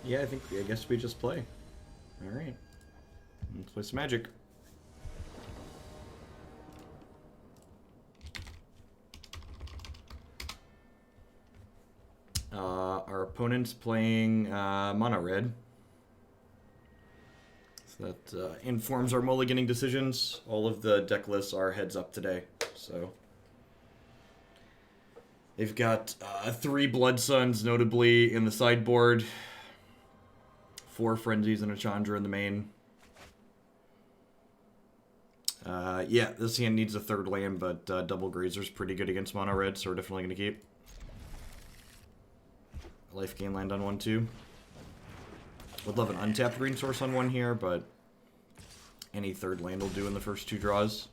Yeah, I guess we just play. Alright. Let's play some Magic. Our opponent's playing mono red. So that informs our mulliganing decisions. All of the deck lists are heads up today. So they've got 3 Blood Suns, notably, in the sideboard. 4 Frenzies and a Chandra in the main. Yeah, this hand needs a 3rd land, but double Grazer's pretty good against mono red, so we're definitely going to keep. Life gain land on 1 too. Would love an untapped green source on 1 here, but any 3rd land will do in the first 2 draws.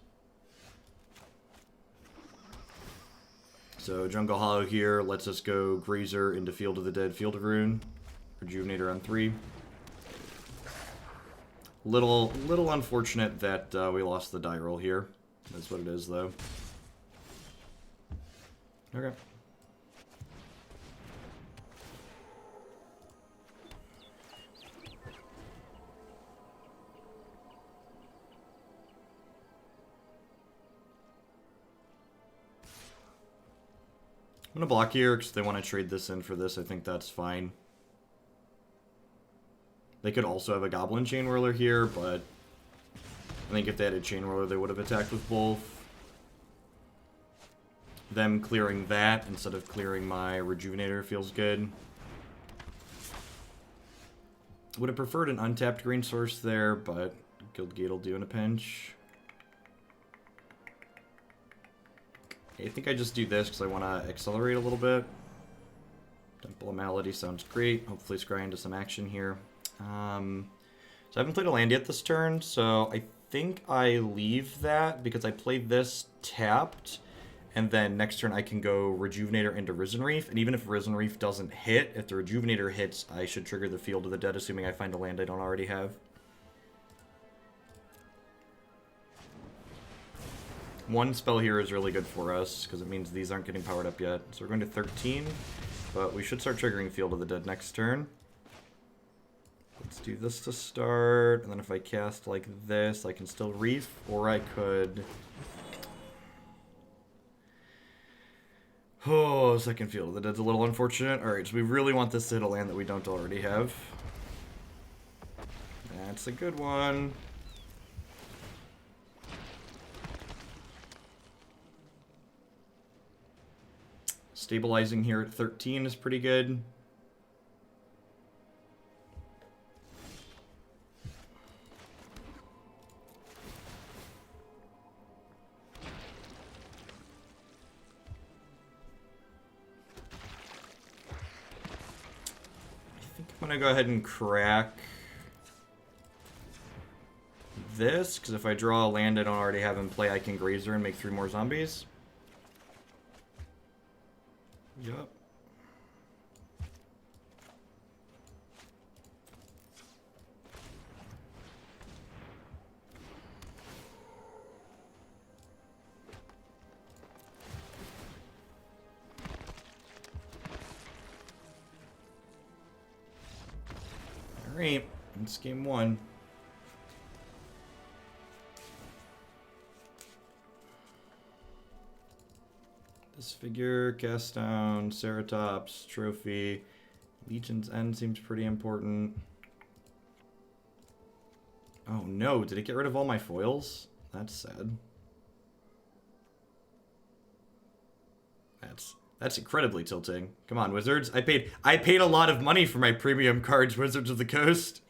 So Jungle Hollow here lets us go Grazer into Field of the Dead, Field of Ruin. Rejuvenator on 3. Little unfortunate that we lost the die roll here. That's what it is, though. Okay. I'm going to block here because they want to trade this in for this. I think that's fine. They could also have a Goblin Chain Whirler here, but I think if they had a Chain Whirler, they would have attacked with both. Them clearing that instead of clearing my Rejuvenator feels good. Would have preferred an untapped green source there, but Guildgate will do in a pinch. I think I just do this because I want to accelerate a little bit. Temple of Malady sounds great. Hopefully scry into some action here. So I haven't played a land yet this turn, so I think I leave that because I played this tapped, and then next turn I can go Rejuvenator into Risen Reef, and even if Risen Reef doesn't hit, if the Rejuvenator hits, I should trigger the Field of the Dead, assuming I find a land I don't already have. One spell here is really good for us, because it means these aren't getting powered up yet. So we're going to 13, but we should start triggering Field of the Dead next turn. Let's do this to start, and then if I cast like this, I can still Reef, or I could... Oh, second Field of the Dead's a little unfortunate. Alright, so we really want this to hit a land that we don't already have. That's a good one. Stabilizing here at 13 is pretty good. I think I'm going to go ahead and crack this, because if I draw a land I don't already have in play, I can Grazer and make 3 more zombies. Yup. Alright, it's game 1. Disfigure, cast down, Ceratops, trophy. Legion's End seems pretty important. Oh no, did it get rid of all my foils? That's sad. That's incredibly tilting. Come on, Wizards. I paid a lot of money for my premium cards, Wizards of the Coast.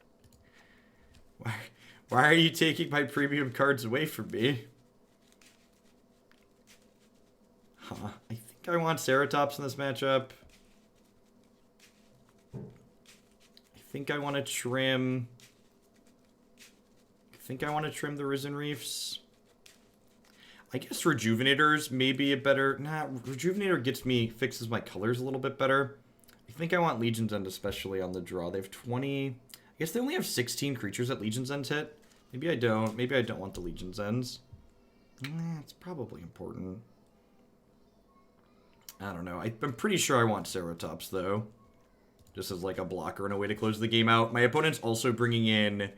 Why are you taking my premium cards away from me? Huh. I think I want Ceratops in this matchup. I think I want to trim the Risen Reefs. I guess Rejuvenators may be a better... Nah, Rejuvenator fixes my colors a little bit better. I think I want Legion's End, especially on the draw. They have 20... I guess they only have 16 creatures that Legion's End hit. Maybe I don't. Maybe I don't want the Legion's Ends. It's probably important. I don't know. I'm pretty sure I want Ceratops, though. just as like a blocker and a way to close the game out. My opponent's also bringing in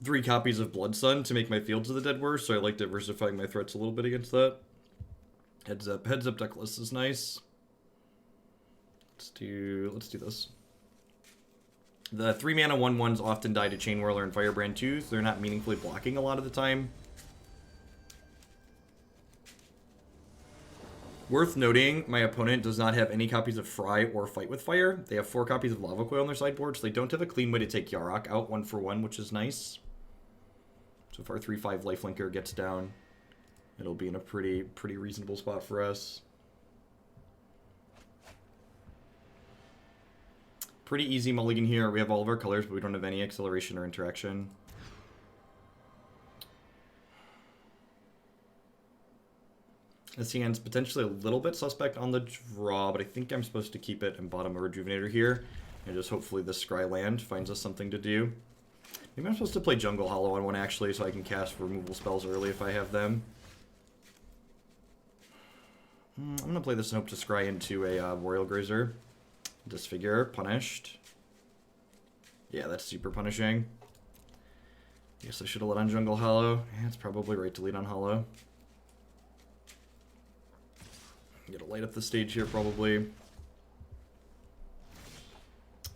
3 copies of Blood Sun to make my Fields of the Dead worse, so I like diversifying my threats a little bit against that. Heads up deck list is nice. Let's do this. The 3 mana 1/1s often die to Chain Whirler and Firebrand Tooth. They're not meaningfully blocking a lot of the time. Worth noting, my opponent does not have any copies of Fry or Fight with Fire. They have 4 copies of Lava Coil on their sideboard, so they don't have a clean way to take Yarok out 1-for-1, which is nice. So if our 3/5 lifelinker gets down, it'll be in a pretty reasonable spot for us. Pretty easy mulligan here. We have all of our colors, but we don't have any acceleration or interaction. This hand's potentially a little bit suspect on the draw, but I think I'm supposed to keep it and bottom a Rejuvenator here. And just hopefully the Scry land finds us something to do. Maybe I'm supposed to play Jungle Hollow on one actually, so I can cast removal spells early if I have them. I'm going to play this and hope to Scry into a Arboreal Grazer. Disfigure, punished. Yeah, that's super punishing. Guess I should have let on Jungle Hollow. Yeah, it's probably right to lead on Hollow. Get a light up the stage here, probably.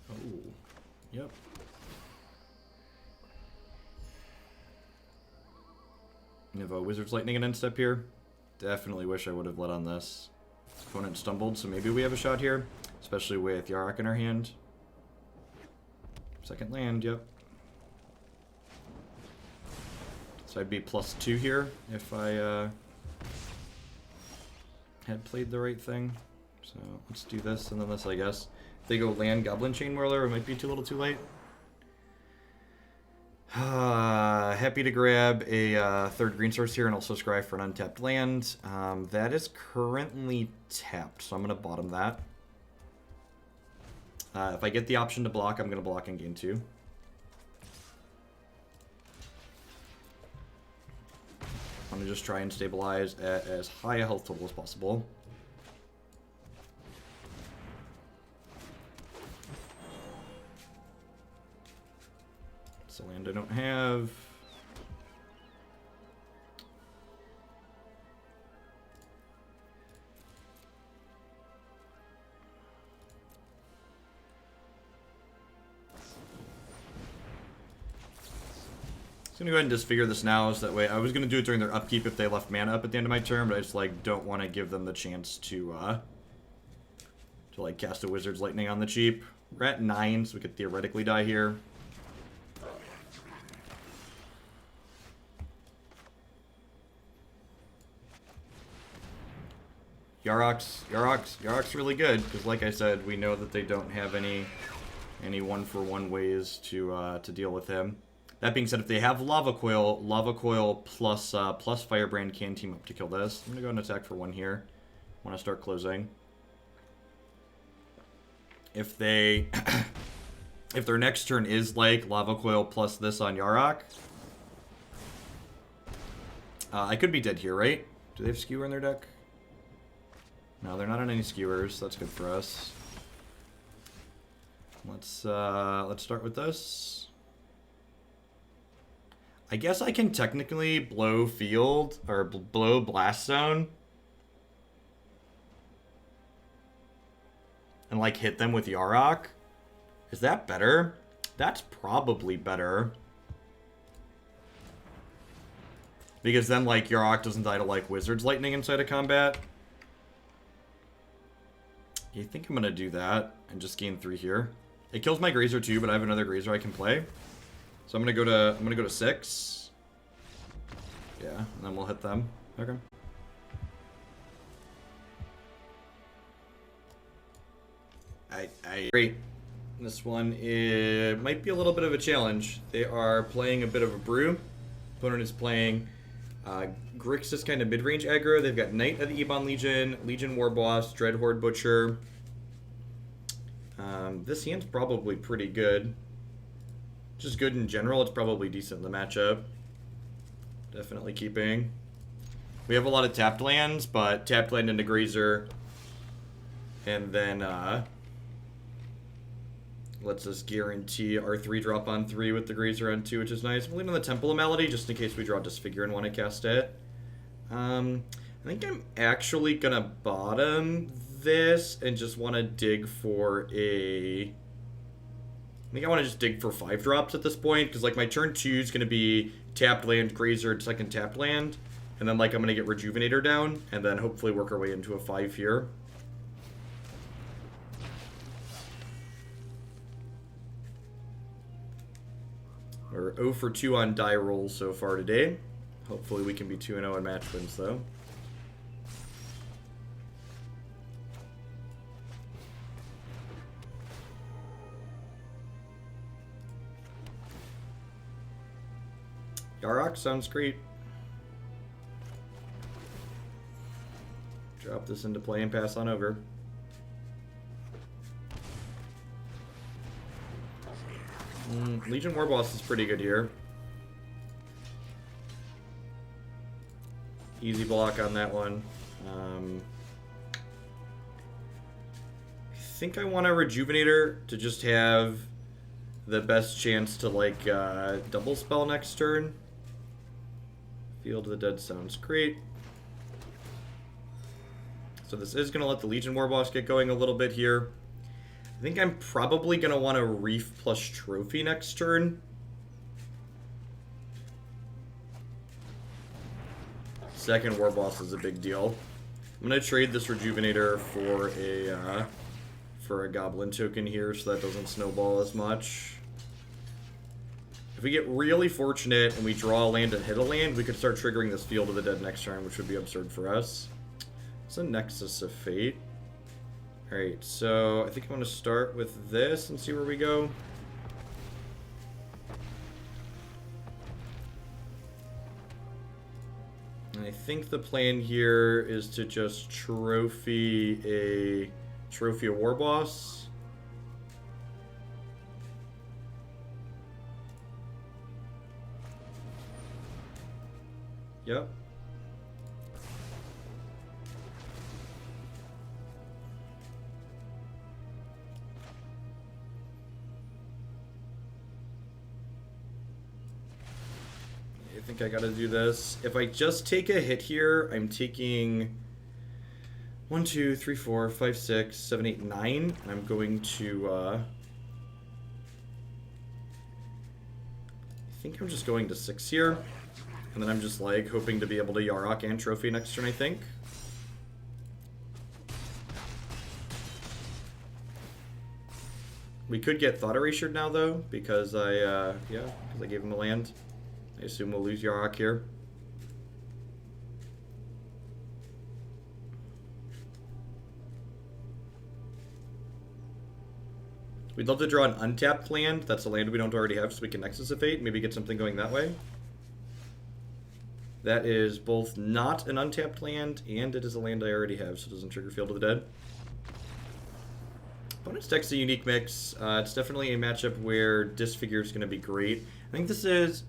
Oh, yep. We have a Wizard's Lightning and end step here. Definitely wish I would have let on this. Opponent stumbled, so maybe we have a shot here. Especially with Yarok in our hand. Second land, yep. So I'd be +2 here if I had played the right thing. So let's do this and then this, I guess. If they go land Goblin Chain Whirler, it might be too little too late. Happy to grab a 3rd green source here and also scry for an untapped land. That is currently tapped, so I'm going to bottom that. If I get the option to block, I'm going to block in game 2. I'm going to just try and stabilize at as high a health total as possible. It's a land I don't have. I'm gonna go ahead and disfigure this now, so that way I was gonna do it during their upkeep if they left mana up at the end of my turn, but I just like don't want to give them the chance to like cast a Wizard's Lightning on the cheap. We're at 9, so we could theoretically die here. Yarok's really good because, like I said, we know that they don't have any 1-for-1 ways to deal with him. That being said, if they have Lava Coil plus Firebrand can team up to kill this. I'm gonna go and attack for 1 here. Want to start closing. If they, if their next turn is like Lava Coil plus this on Yarok, I could be dead here, right? Do they have Skewer in their deck? No, they're not on any skewers. That's good for us. Let's start with this. I guess I can technically blow Field, or blow Blast Zone. And, like, hit them with Yarok. Is that better? That's probably better. Because then, like, Yarok doesn't die to, like, Wizard's Lightning inside of combat. I think I'm gonna do that and just gain 3 here. It kills my Grazer too, but I have another Grazer I can play. So I'm gonna go to 6. Yeah, and then we'll hit them. Okay. Great. This one might be a little bit of a challenge. They are playing a bit of a brew. Opponent is playing Grixis kind of mid-range aggro. They've got Knight of the Ebon Legion, Legion Warboss, Dreadhorde Butcher. This hand's probably pretty good. Just good in general. It's probably decent in the matchup. Definitely keeping. We have a lot of tapped lands, but tapped land into Grazer. And then Lets us guarantee our 3-drop on 3 with the Grazer on 2, which is nice. I'm leaving the Temple of Malady just in case we draw Disfigure and want to cast it. I think I'm actually going to bottom this and just want to dig for a... I think I want to just dig for 5 drops at this point, because like my turn 2 is going to be tapped land, Grazer, second tapped land, and then like I'm going to get Rejuvenator down, and then hopefully work our way into a 5 here. We're 0 for 2 on die rolls so far today. Hopefully we can be 2-0 in match wins, though. Yarok sounds great. Drop this into play and pass on over. Legion Warboss is pretty good here. Easy block on that one. I think I want a Rejuvenator to just have the best chance to like double spell next turn. Field of the Dead sounds great. So this is going to let the Legion Warboss get going a little bit here. I think I'm probably going to want a Reef plus Trophy next turn. Second Warboss is a big deal. I'm going to trade this Rejuvenator for a Goblin token here so that doesn't snowball as much. If we get really fortunate and we draw a land and hit a land, we could start triggering this Field of the Dead next turn, which would be absurd for us. It's a Nexus of Fate. Alright, so I think I'm going to start with this and see where we go. And I think the plan here is to just trophy a Warboss. Yep. I think I gotta do this. If I just take a hit here, I'm taking 1, 2, 3, 4, 5, 6, 7, 8, 9. And I'm going to, I think I'm just going to 6 here. And then I'm just like hoping to be able to Yarok and Trophy next turn, I think. We could get Thought Erasure now though, because I gave him a land. I assume we'll lose Yarok here. We'd love to draw an untapped land. That's a land we don't already have, so we can Nexus of Fate. Maybe get something going that way. That is both not an untapped land, and it is a land I already have, so it doesn't trigger Field of the Dead. Opponent's deck's a unique mix. It's definitely a matchup where Disfigure is going to be great. I think this is...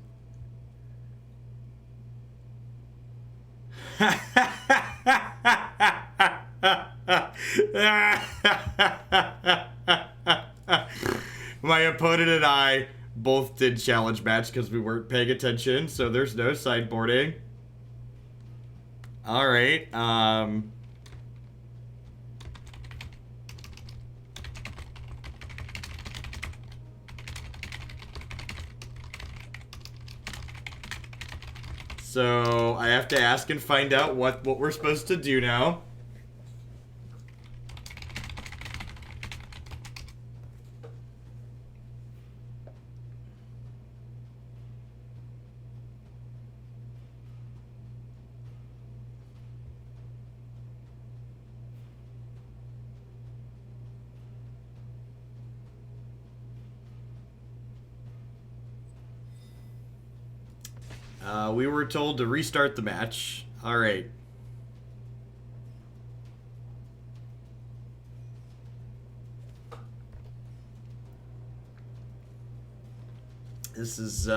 My opponent and I both did challenge match because we weren't paying attention, so there's no sideboarding. Alright, so I have to ask and find out what we're supposed to do now. We were told to restart the match. All right. This is,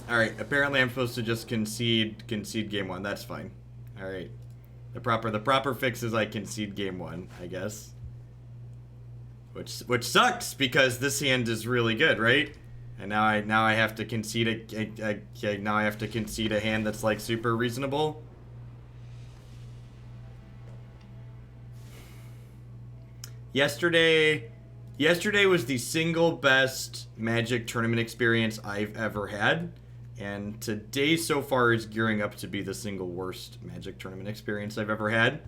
Alright, apparently I'm supposed to just concede game 1. That's fine. Alright. The proper fix is I concede game 1, I guess. Which sucks, because this hand is really good, right? And now I have to concede a hand that's like super reasonable. Yesterday was the single best Magic tournament experience I've ever had, and today so far is gearing up to be the single worst Magic tournament experience I've ever had.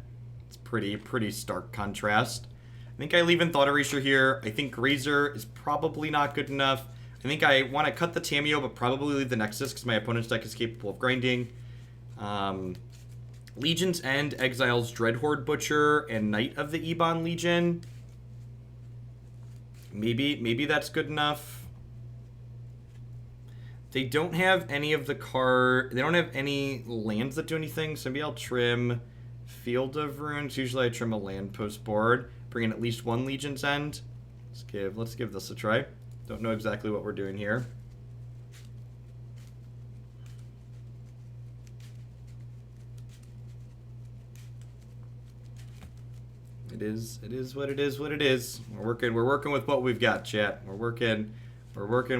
It's pretty stark contrast. I think I leave in Thought Erasure here. I think Grazer is probably not good enough. I think I want to cut the Tamiyo, but probably leave the Nexus because my opponent's deck is capable of grinding. Legion's End exiles Dreadhorde Butcher and Knight of the Ebon Legion. Maybe that's good enough. They don't have any of the they don't have any lands that do anything, so maybe I'll trim Field of Runes. Usually I trim a land post board. Bring in at least one Legion's End. Let's give this a try. Don't know exactly what we're doing here. It is what it is what it is. We're working with what we've got, chat. We're working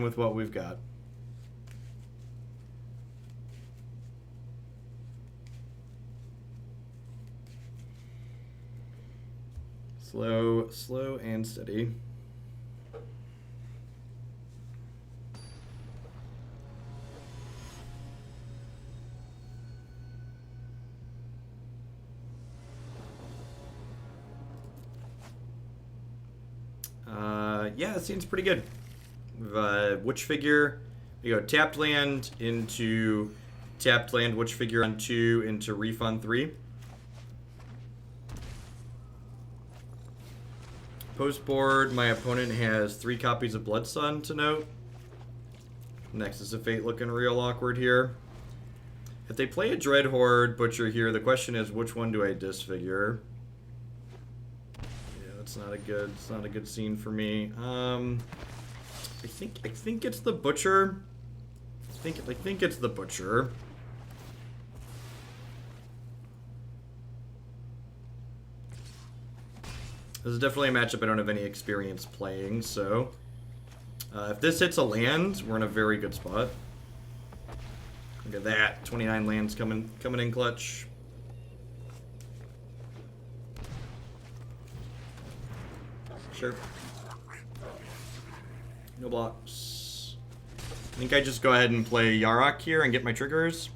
with what we've got. Slow and steady. Yeah, it seems pretty good. Witch Figure. We go tapped land into tapped land, Witch Figure on 2 into Reef on 3. Post board, my opponent has 3 copies of Blood Sun to note. Nexus of Fate looking real awkward here. If they play a Dreadhorde Butcher here, the question is which one do I disfigure? Yeah, it's not a good scene for me. I think it's the Butcher. I think it's the Butcher. This is definitely a matchup I don't have any experience playing, so if this hits a land, we're in a very good spot. Look at that, 29 lands coming in clutch. Sure. No blocks. I think I just go ahead and play Yarok here and get my triggers.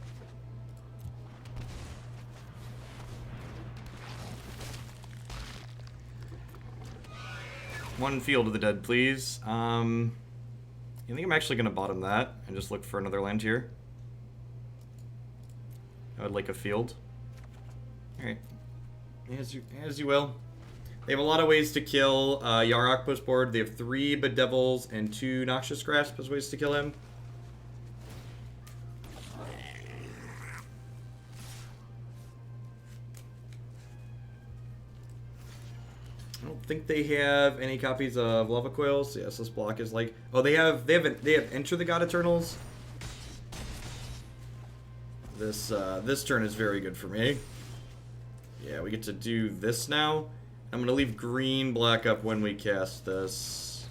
One Field of the Dead, please. I think I'm actually going to bottom that and just look for another land here. I would like a field. Alright. As you will. They have a lot of ways to kill Yarok post board. They have 3 Bedevils and 2 Noxious Grasp as ways to kill him. I don't think they have any copies of Lava Coils. Yes, this block is like... Oh, they have Enter the God Eternals. This turn is very good for me. Yeah, we get to do this now. I'm going to leave green black up when we cast this.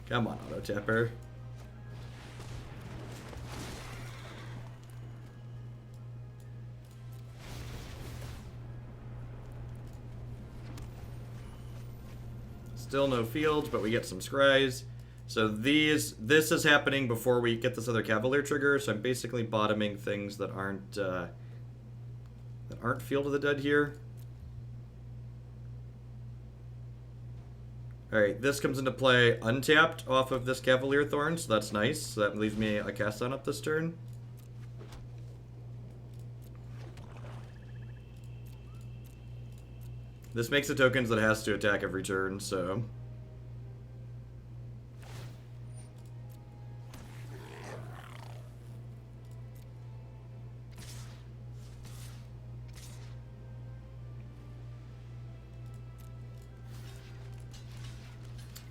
Come on, Auto Tapper. Still no fields, but we get some scries. So this is happening before we get this other Cavalier trigger, so I'm basically bottoming things that aren't Field of the Dead here. Alright, this comes into play untapped off of this Cavalier of Thorns, so that's nice. So that leaves me a cast on up this turn. This makes the tokens that it has to attack every turn, so...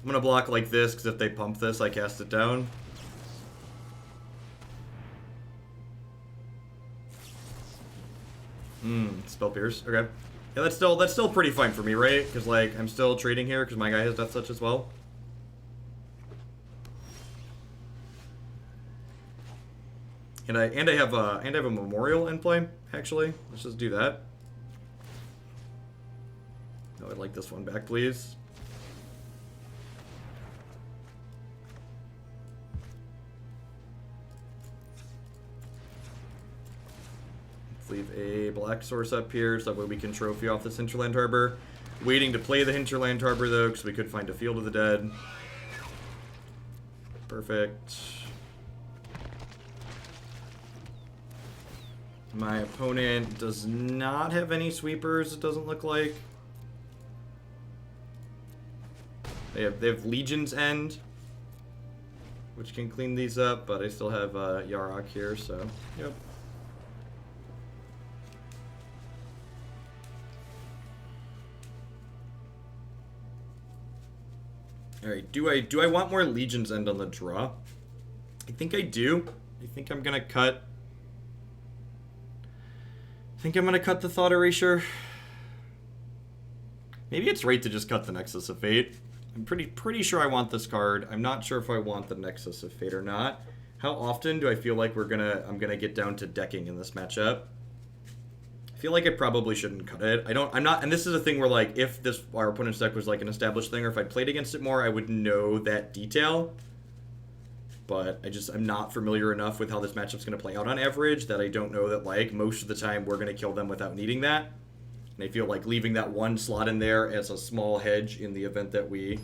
I'm gonna block like this, because if they pump this, I cast it down. Spell Pierce. Okay. Yeah, that's still pretty fine for me, right? Because like I'm still trading here because my guy has Death Touch as well. And I have a Memorial in play, actually. Let's just do that. Oh, I'd like this one back, please. Leave a black source up here so that way we can trophy off this Hinterland Harbor. Waiting to play the Hinterland Harbor though, because we could find a Field of the Dead. Perfect. My opponent does not have any sweepers, it doesn't look like. They have Legion's End, which can clean these up, but I still have Yarok here, so yep. Alright, do I want more Legion's End on the draw? I think I do. I think I'm gonna cut. The Thought Erasure. Maybe it's right to just cut the Nexus of Fate. I'm pretty sure I want this card. I'm not sure if I want the Nexus of Fate or not. How often do I feel like I'm gonna get down to decking in this matchup? I feel like I probably shouldn't cut it. I'm not, and this is a thing where like, if our opponent's deck was like an established thing, or if I played against it more, I would know that detail. But I'm not familiar enough with how this matchup's going to play out on average that I don't know that like, most of the time we're going to kill them without needing that. And I feel like leaving that one slot in there as a small hedge in the event that we,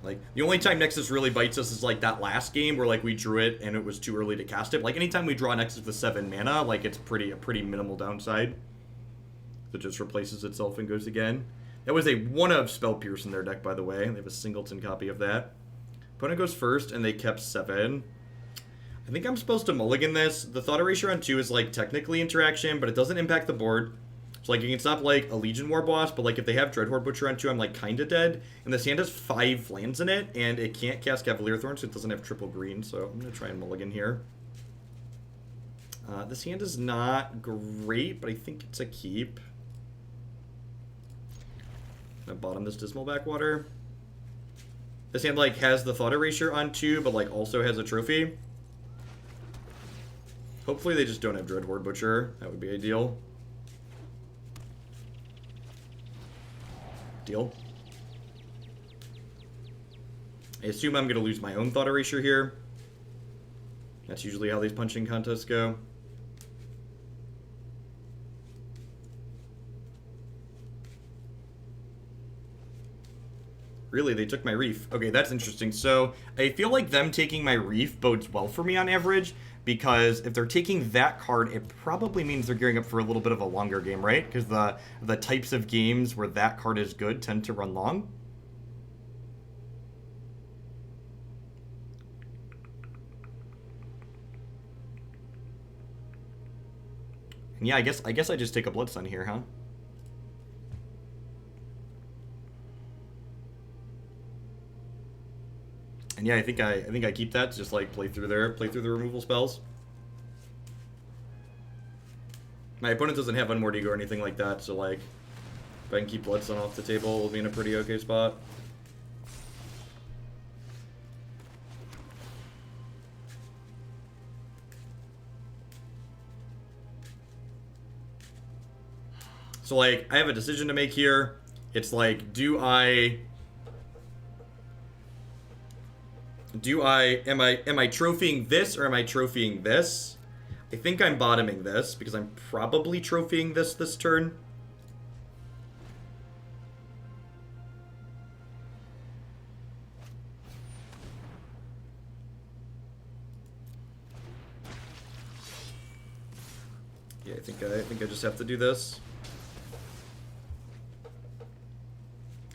like, the only time Nexus really bites us is like that last game where like we drew it and it was too early to cast it. Like anytime we draw Nexus with 7 mana, like it's a pretty minimal downside. It just replaces itself and goes again. That was a 1-of Spell Pierce in their deck, by the way. They have a singleton copy of that. Opponent goes first and they kept 7. I think I'm supposed to mulligan this. The Thought Erasure on 2 is like technically interaction, but it doesn't impact the board. So like you can stop like a Legion War boss, but like if they have Dreadhorde Butcher on 2, I'm like kinda dead. And this hand has 5 lands in it, and it can't cast Cavalier of Thorns, so it doesn't have triple green. So I'm gonna try and mulligan here. This hand is not great, but I think it's a keep. I'm gonna bottom this Dismal Backwater. This hand like has the Thought Erasure on 2, but like also has a trophy. Hopefully they just don't have Dreadhorde Butcher. That would be ideal. Deal. I assume I'm going to lose my own Thought Erasure here. That's usually how these punching contests go. Really, they took my Reef. Okay, that's interesting. So, I feel like them taking my Reef bodes well for me on average, because if they're taking that card, it probably means they're gearing up for a little bit of a longer game, right? Because the types of games where that card is good tend to run long. And yeah, I guess I just take a Blood Sun here, huh? And yeah, I think I keep that to just like play through the removal spells. My opponent doesn't have Unmoored Ego or anything like that, so like if I can keep Blood Sun off the table, we'll be in a pretty okay spot. So like I have a decision to make here. It's like, am I trophying this or am I trophying this? I think I'm bottoming this because I'm probably trophying this turn. Yeah, I think I just have to do this.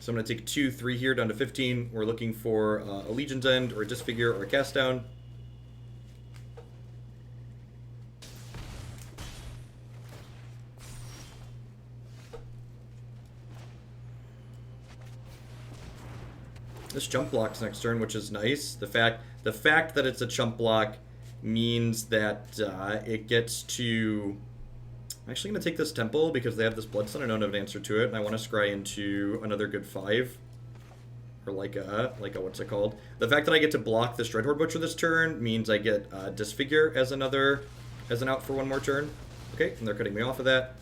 So I'm going to take 2, 3 here down to 15. We're looking for a Legion's End or a Disfigure or a Cast Down. This chump blocks next turn, which is nice. The fact that it's a chump block means that it gets to... I'm actually going to take this temple because they have this Bloodstone. I don't have an answer to it, and I want to scry into another good 5. Or like a what's it called? The fact that I get to block this Dreadhorde Butcher this turn means I get Disfigure as an out for one more turn. Okay, and they're cutting me off of that.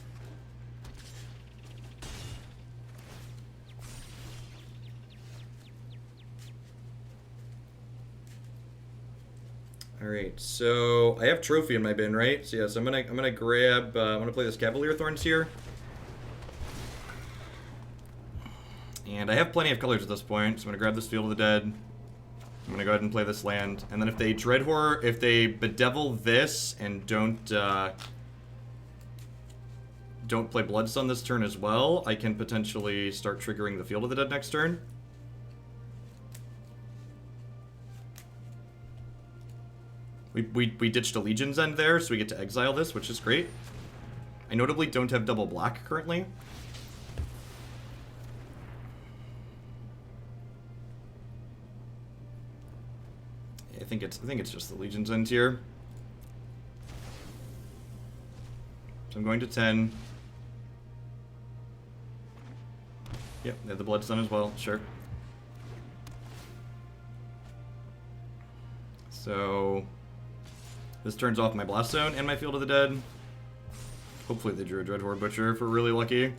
Alright, so I have Trophy in my bin, right? So yes, I'm gonna grab I'm gonna play this Cavalier of Thorns here. And I have plenty of colors at this point, so I'm gonna grab this Field of the Dead. I'm gonna go ahead and play this land. And then if they if they bedevil this and don't play Bloodstone this turn as well, I can potentially start triggering the Field of the Dead next turn. We ditched a Legion's End there, so we get to exile this, which is great. I notably don't have double black currently. I think it's just the Legion's End here. So I'm going to 10. Yep, they have the Bloodstone as well, sure. So this turns off my Blast Zone and my Field of the Dead. Hopefully they drew a Dreadhorde Butcher if we're really lucky. If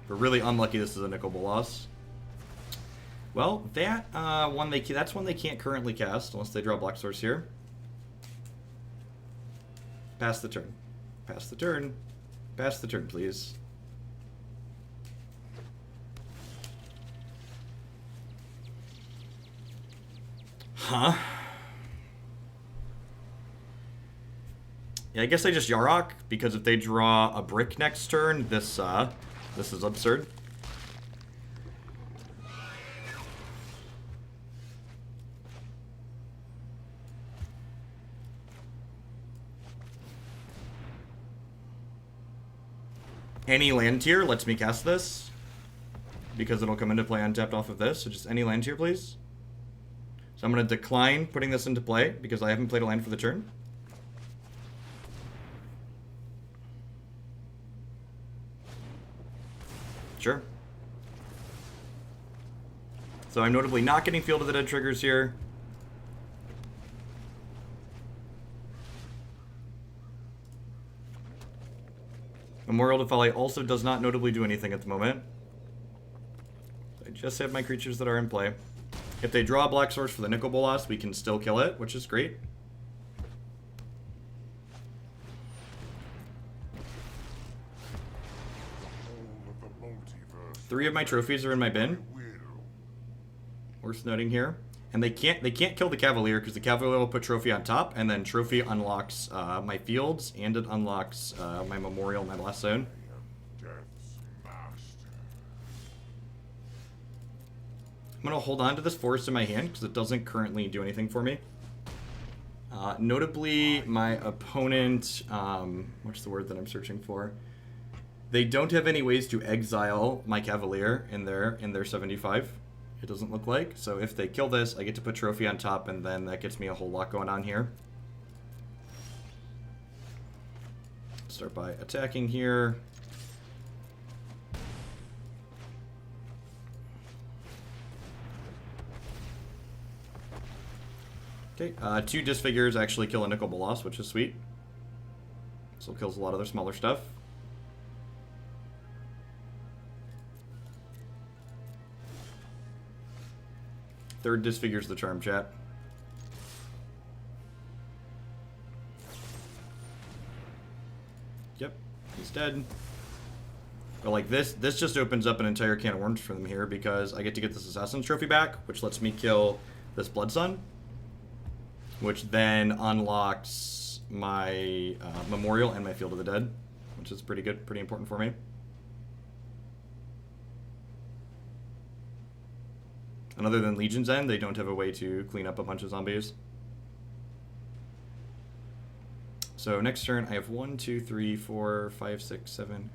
we're really unlucky, this is a Nickel Bolas. Well, that's one they can't currently cast unless they draw Black Source here. Pass the turn. Pass the turn. Pass the turn, please. Huh? Yeah, I guess I just Yarok, because if they draw a brick next turn, this is absurd. Any land tier lets me cast this, because it'll come into play untapped off of this, so just any land tier, please. So I'm going to decline putting this into play, because I haven't played a land for the turn. Sure. So I'm notably not getting Field of the Dead triggers here. Memorial to Folly also does not notably do anything at the moment. I just have my creatures that are in play. If they draw a Black Source for the Nicol Bolas, we can still kill it, which is great. Three of my trophies are in my bin. Worth noting here. And they can't kill the Cavalier because the Cavalier will put Trophy on top, and then Trophy unlocks my fields, and it unlocks my Memorial, my Blast Zone. I'm going to hold on to this Forest in my hand because it doesn't currently do anything for me. Notably, my opponent, what's the word that I'm searching for? They don't have any ways to exile my Cavalier in their 75. It doesn't look like. So if they kill this, I get to put Trophy on top, and then that gets me a whole lot going on here. Start by attacking here. Okay, 2 Disfigures actually kill a Nicol Bolas, which is sweet. So it kills a lot of their smaller stuff. Third Disfigures the charm, chat. Yep, he's dead. But like this just opens up an entire can of worms for them here because I get to get this Assassin's Trophy back, which lets me kill this Blood Sun, which then unlocks my Memorial and my Field of the Dead, which is pretty good, pretty important for me. And other than Legion's End, they don't have a way to clean up a bunch of zombies. So next turn, I have 1, 2, 3, 4, 5, 6, 7,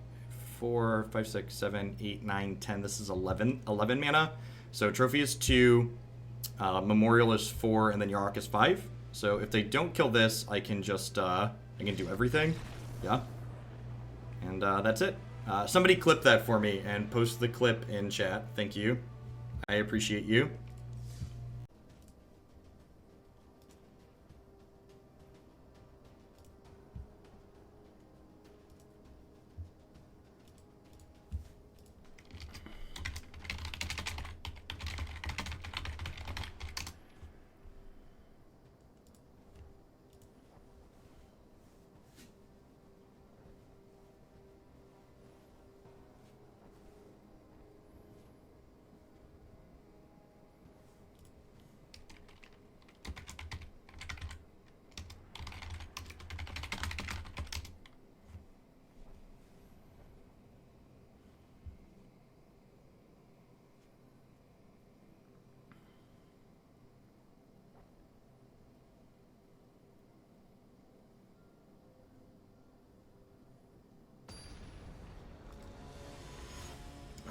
4, 5, 6, 7, 8, 9, 10. This is 11 mana. So Trophy is 2, Memorial is 4, and then Yarok is 5. So if they don't kill this, I can just, I can do everything. Yeah. And that's it. Somebody clip that for me and post the clip in chat. Thank you. I appreciate you.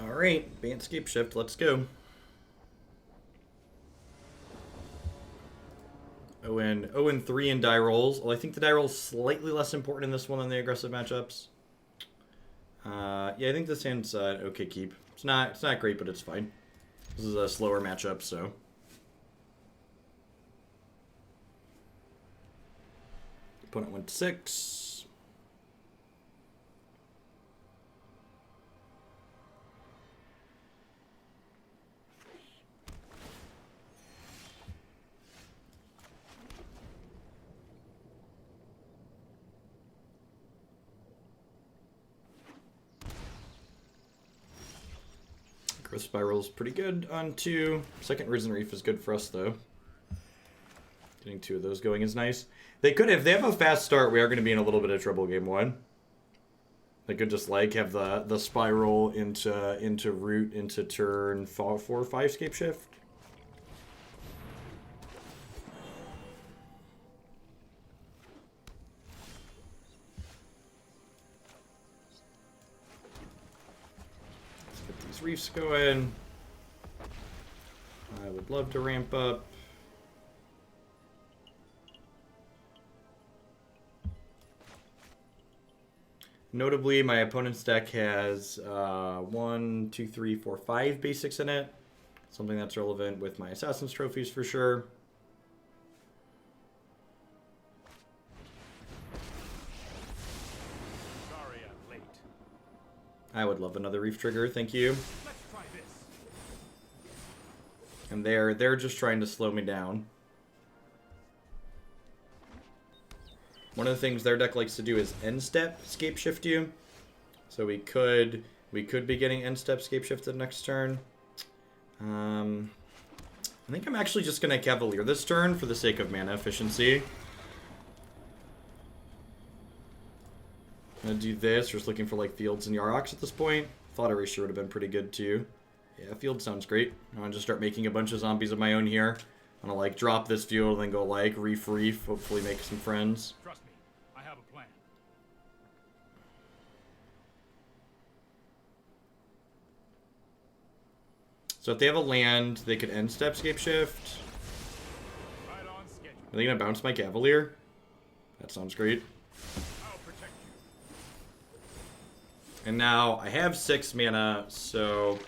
Alright, Bantscape Shift, let's go. 0-3 in die rolls. Well, I think the die roll is slightly less important in this one than the aggressive matchups. Yeah, I think this hand's okay keep. It's not great, but it's fine. This is a slower matchup, so. Opponent went 6. Growth Spiral's pretty good on 2. Second Risen Reef is good for us, though. Getting 2 of those going is nice. They could, if they have a fast start, we are going to be in a little bit of trouble game 1. They could just, like, have the Spiral into Root into turn 4 or 5 Scape Shift. Reefs going. I would love to ramp up. Notably, my opponent's deck has 1, 2, 3, 4, 5 basics in it. Something that's relevant with my Assassin's trophies for sure. I would love another Reef Trigger, thank you. Let's try this. And they're just trying to slow me down. One of the things their deck likes to do is end step Scape Shift you. So we could be getting end step Scape Shifted next turn. I think I'm actually just gonna Cavalier this turn for the sake of mana efficiency. I'm gonna do this, just looking for like Fields and Yaroks at this point. Thought Erasure would have been pretty good too. Yeah, Field sounds great. I'm gonna just start making a bunch of zombies of my own here. I'm gonna like drop this field and then go like Reef, hopefully make some friends. Trust me, I have a plan. So if they have a land, they could end step Scape Shift. Right on schedule. Are they gonna bounce my Cavalier? That sounds great. And now I have 6 mana, so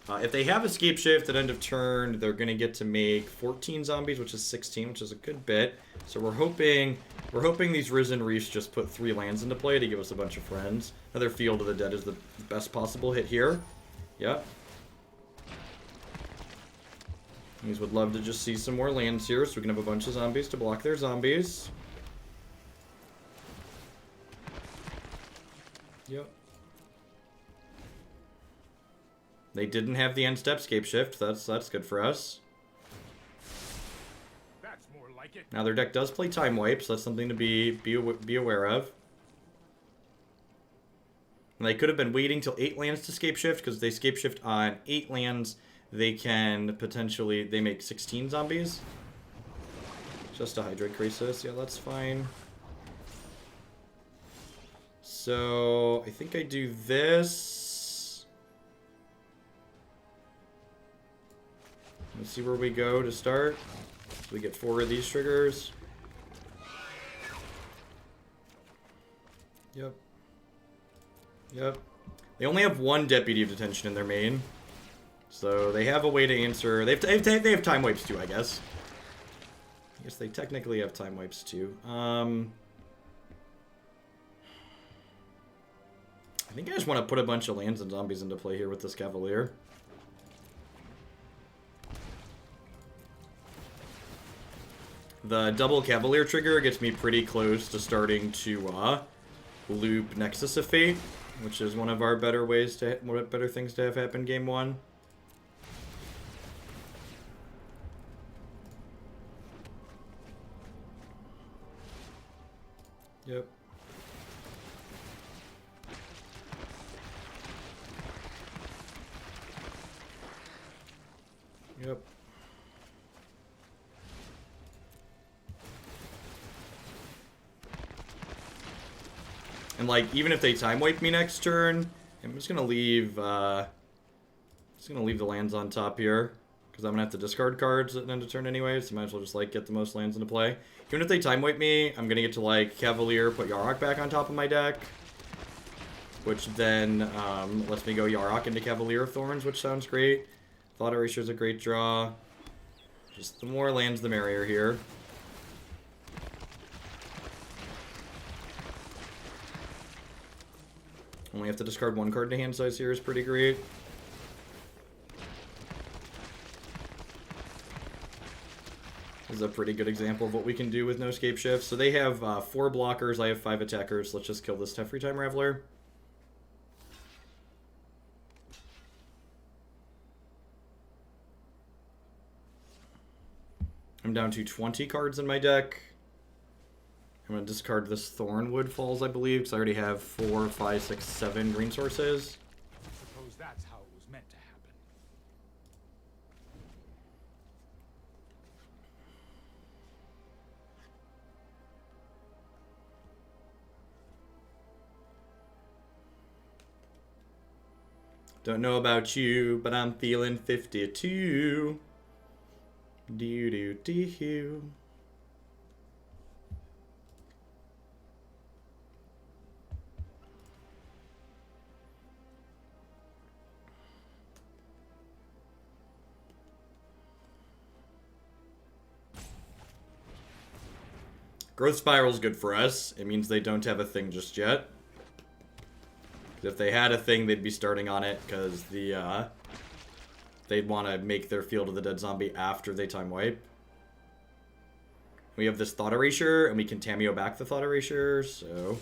if they have Escape Shift at end of turn, they're going to get to make 14 zombies, which is 16, which is a good bit. So we're hoping these Risen Reefs just put 3 lands into play to give us a bunch of friends. Another Field of the Dead is the best possible hit here. Yep. These would love to just see some more lands here, so we can have a bunch of zombies to block their zombies. Yep. They didn't have the end step Scape Shift. That's good for us. That's more like it. Now their deck does play Time Wipe, so that's something to be aware of. And they could have been waiting till 8 lands to Scape Shift, because if they Scape Shift on 8 lands, they can potentially make 16 zombies. Just a Hydrate Crisis. Yeah, that's fine. So I think I do this. Let's see where we go to start. So we get 4 of these triggers. Yep. Yep. They only have 1 Deputy of Detention in their main. So they have a way to answer. They have time wipes too, I guess. I guess they technically have time wipes too. I think I just want to put a bunch of lands and zombies into play here with this Cavalier. The double Cavalier trigger gets me pretty close to starting to loop Nexus of Fate, which is one of our better ways to better things to have happen game 1. Yep. Yep. And like, even if they time wipe me next turn, I'm just gonna leave the lands on top here, because I'm gonna have to discard cards at the end of turn anyway, so might as well just like get the most lands into play. Even if they time wipe me, I'm gonna get to like Cavalier, put Yarok back on top of my deck, which then lets me go Yarok into Cavalier of Thorns, which sounds great. Thought Erasure is a great draw. Just the more lands, the merrier here. Only have to discard 1 card to hand size here is pretty great. This is a pretty good example of what we can do with no scape shift. So they have 4 blockers, I have 5 attackers. Let's just kill this Teferi Time Raveler. I'm down to 20 cards in my deck. I'm going to discard this Thornwood Falls, I believe, because I already have 4, 5, 6, 7 green sources. Suppose that's how it was meant to happen. Don't know about you, but I'm feeling 52. Do-do-do. Growth Spiral's good for us. It means they don't have a thing just yet. If they had a thing, they'd be starting on it, because they'd want to make their Field of the Dead Zombie after they time wipe. We have this Thought Erasure, and we can Tamiyo back the Thought Erasure, so...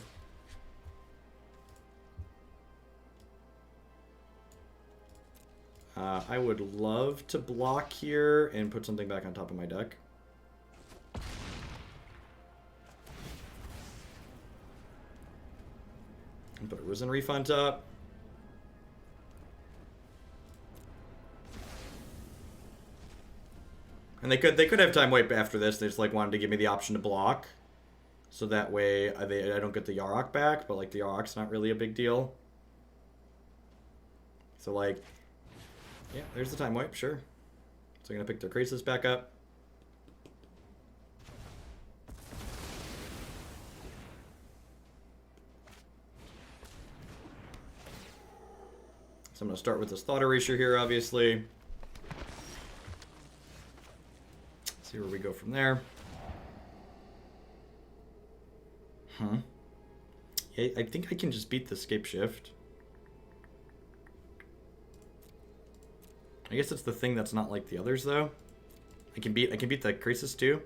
I would love to block here and put something back on top of my deck. And put a Risen Reef on top. And they could have time wipe after this. They just like wanted to give me the option to block, so that way I don't get the Yarok back. But like the Yarok's not really a big deal. So like, yeah, there's the time wipe, sure. So I'm gonna pick their Krasis back up. So I'm gonna start with this Thought Erasure here, obviously. See where we go from there. Yeah, I think I can just beat the Scape Shift. I guess it's the thing that's not like the others, though. I can beat the Krasis too.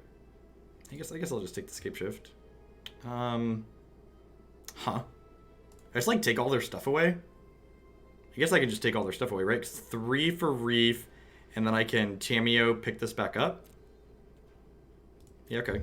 I guess I'll just take the Scape Shift. I just like take all their stuff away. I guess I can just take all their stuff away, right? 'Cause 3 for Reef, and then I can Tamiyo pick this back up. Yeah, okay.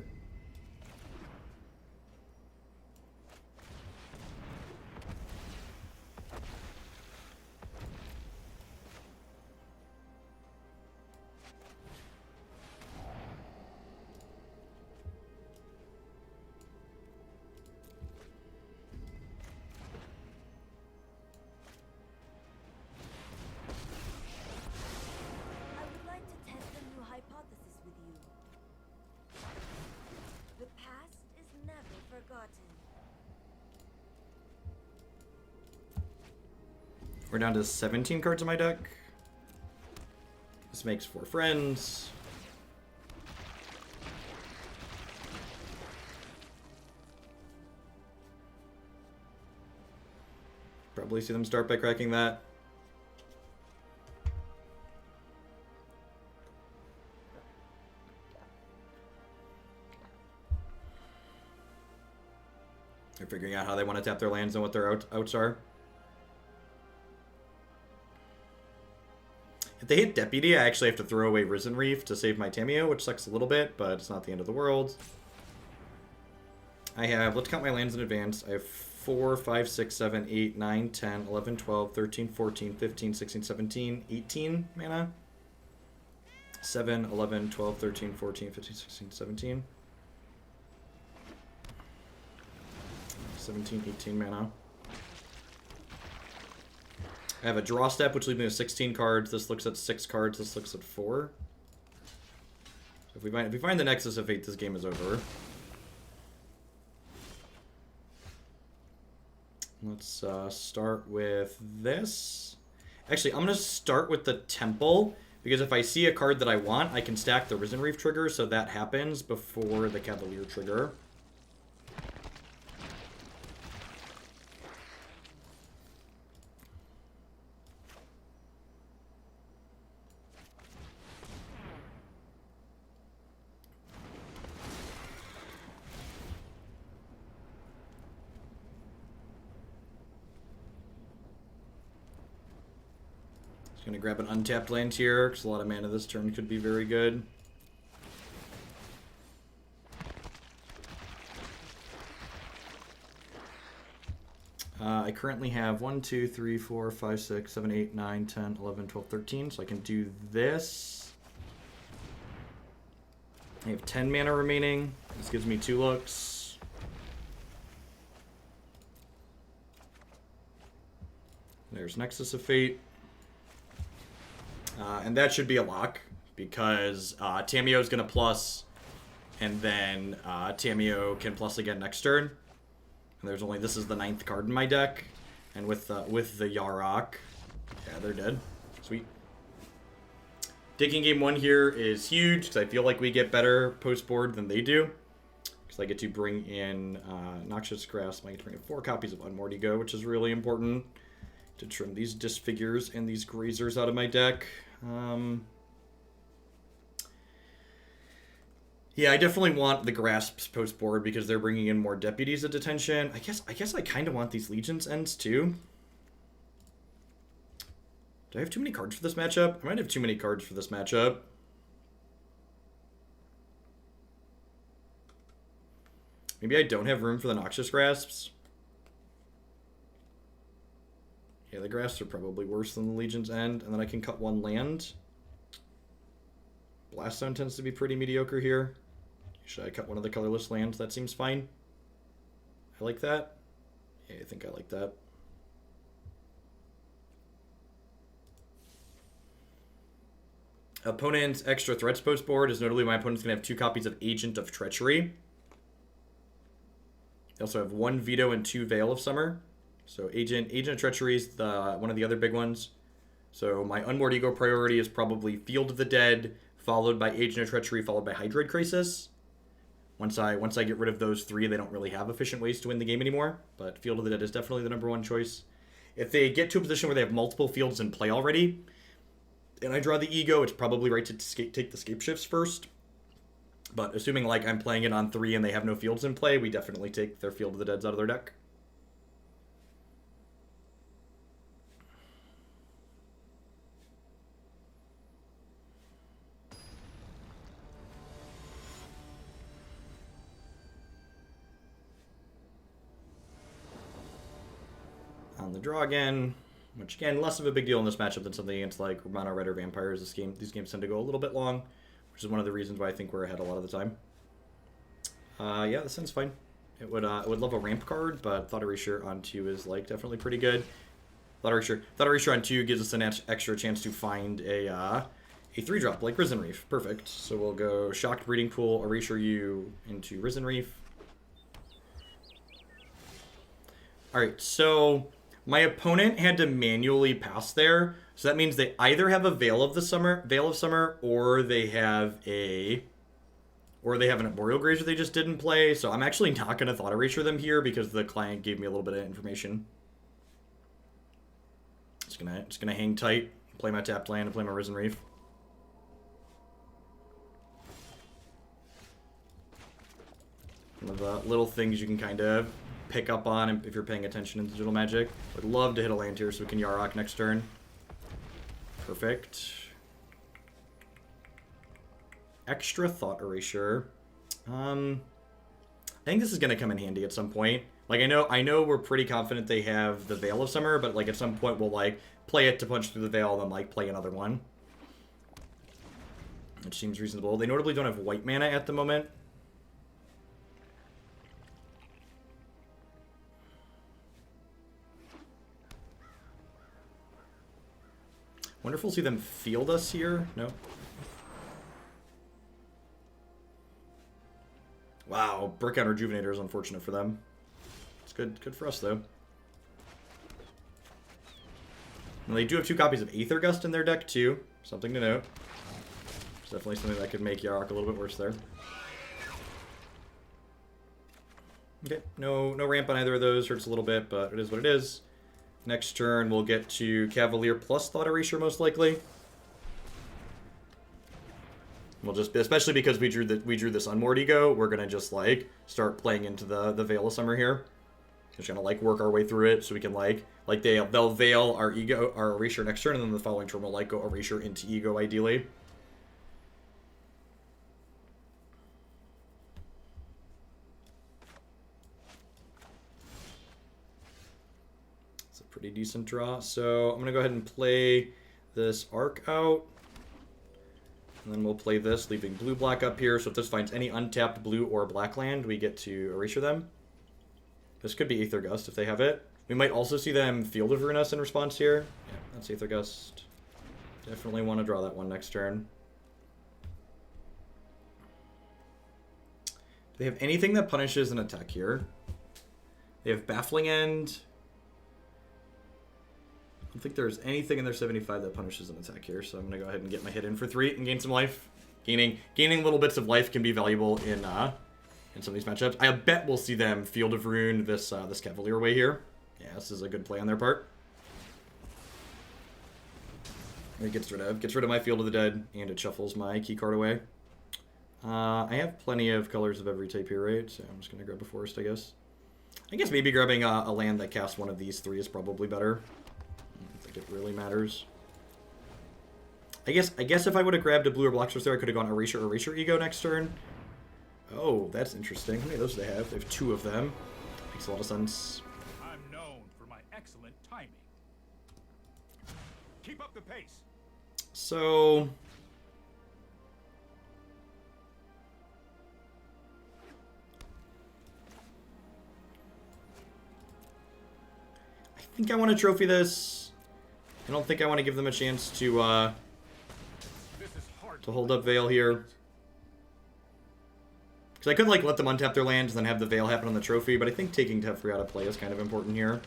I would like to test the We're down to 17 cards in my deck. This makes 4 friends. Probably see them start by cracking that. They're figuring out how they want to tap their lands and what their outs are. If they hit Deputy, I actually have to throw away Risen Reef to save my Tamiyo, which sucks a little bit, but it's not the end of the world. I have, let's count my lands in advance. I have 4, 5, 6, 7, 8, 9, 10, 11, 12, 13, 14, 15, 16, 17, 18 mana. 7, 11, 12, 13, 14, 15, 16, 17. 17, 18 mana. I have a draw step, which leaves me with 16 cards. This looks at 6 cards. This looks at 4. So if we find the Nexus of Fate, this game is over. Let's start with this. Actually, I'm going to start with the Temple, because if I see a card that I want, I can stack the Risen Reef trigger, so that happens before the Cavalier trigger. Gonna grab an untapped land here, because a lot of mana this turn could be very good. I currently have 1, 2, 3, 4, 5, 6, 7, 8, 9, 10, 11, 12, 13, so I can do this. I have 10 mana remaining. This gives me 2 looks. There's Nexus of Fate. And that should be a lock, because Tamiyo is going to plus, and then Tamiyo can plus again next turn. And there's only, this is the 9th card in my deck, and with the Yarok, yeah, they're dead. Sweet. Taking game 1 here is huge, because I feel like we get better post-board than they do. Because I get to bring in Noxious Grasp, I get to bring in 4 copies of Unmoored Ego, which is really important to trim these Disfigures and these Grazers out of my deck. Yeah, I definitely want the Grasps post board because they're bringing in more deputies at detention. I guess I kind of want these Legions ends too. Do I have too many cards for this matchup? I might have too many cards for this matchup. Maybe I don't have room for the Noxious Grasps. Yeah, the Grasps are probably worse than the Legion's End, and then I can cut 1 land. Blaststone tends to be pretty mediocre here. Should I cut one of the colorless lands? That seems fine. I like that. Yeah, I think I like that. Opponent's extra threats post board is notably my opponent's going to have 2 copies of Agent of Treachery. They also have 1 Veto and 2 Veil of Summer. So Agent of Treachery is one of the other big ones. So my Unmoored Ego priority is probably Field of the Dead, followed by Agent of Treachery, followed by Hydroid Crisis. Once I get rid of those 3, they don't really have efficient ways to win the game anymore. But Field of the Dead is definitely the #1 choice. If they get to a position where they have multiple fields in play already, and I draw the Ego, it's probably right to take the Scape Shifts first. But assuming like I'm playing it on 3 and they have no fields in play, we definitely take their Field of the Deads out of their deck. On the draw again, which again, less of a big deal in this matchup than something against like Mono Red or Vampires. These games tend to go a little bit long, which is one of the reasons why I think we're ahead a lot of the time. Yeah, this end's fine. It would love a ramp card, but Thought Erasure on 2 is like definitely pretty good. Thought Erasure on 2 gives us an extra chance to find a 3-drop like Risen Reef. Perfect. So we'll go Shocked Breeding Pool, Erasure you into Risen Reef. Alright, so my opponent had to manually pass there. So that means they either have a Veil of Summer, or they have an Arboreal Grazer they just didn't play. So I'm actually not going to Thought Erasure them here because the client gave me a little bit of information. Just gonna hang tight, play my tapped land, and play my Risen Reef. One of the little things you can kind of pick up on if you're paying attention in Digital Magic. I'd love to hit a land here so we can Yarok next turn. Perfect. Extra Thought Erasure. I think this is gonna come in handy at some point. Like I know we're pretty confident they have the Veil of Summer, but like at some point we'll like play it to punch through the Veil, and then like play another one. Which seems reasonable. They notably don't have white mana at the moment. Wonder if we'll see them field us here. No. Wow, Breakout Rejuvenator is unfortunate for them. It's good for us though. And they do have 2 copies of Aether Gust in their deck too. Something to note. It's definitely something that could make Yarok a little bit worse there. Okay, no ramp on either of those. Hurts a little bit, but it is what it is. Next turn we'll get to Cavalier plus Thought Erasure most likely. We'll just, especially because we drew this Unmoored Ego, we're gonna just like start playing into the Veil of Summer here. Just gonna like work our way through it so we can like they'll Veil our Ego, our Erasure next turn, and then the following turn we'll like go Erasure into Ego ideally. It's a pretty decent draw. So I'm gonna go ahead and play this Arc out. And then we'll play this, leaving blue-black up here. So if this finds any untapped blue or black land, we get to Erasure them. This could be Aether Gust if they have it. We might also see them Field of Ruin us in response here. Yeah, that's Aether Gust. Definitely want to draw that one next turn. Do they have anything that punishes an attack here? They have Baffling End. I don't think there's anything in their 75 that punishes an attack here, so I'm going to go ahead and get my hit in for 3 and gain some life. Gaining little bits of life can be valuable in some of these matchups. I bet we'll see them Field of Ruin this Cavalier away here. Yeah, this is a good play on their part. It gets rid of my Field of the Dead, and it shuffles my key card away. I have plenty of colors of every type here, right? So I'm just going to grab a forest, I guess. I guess maybe grabbing a land that casts one of these 3 is probably better. It really matters. I guess if I would have grabbed a blue or black source there, I could have gone Erasure Ego next turn. Oh, that's interesting. How many of those do they have? They have 2 of them. Makes a lot of sense. I'm known for my excellent timing. Keep up the pace. So I think I want to trophy this. I don't think I want to give them a chance to hold up Veil here. Because I could like let them untap their lands and then have the Veil happen on the trophy, but I think taking Teferi out of play is kind of important here.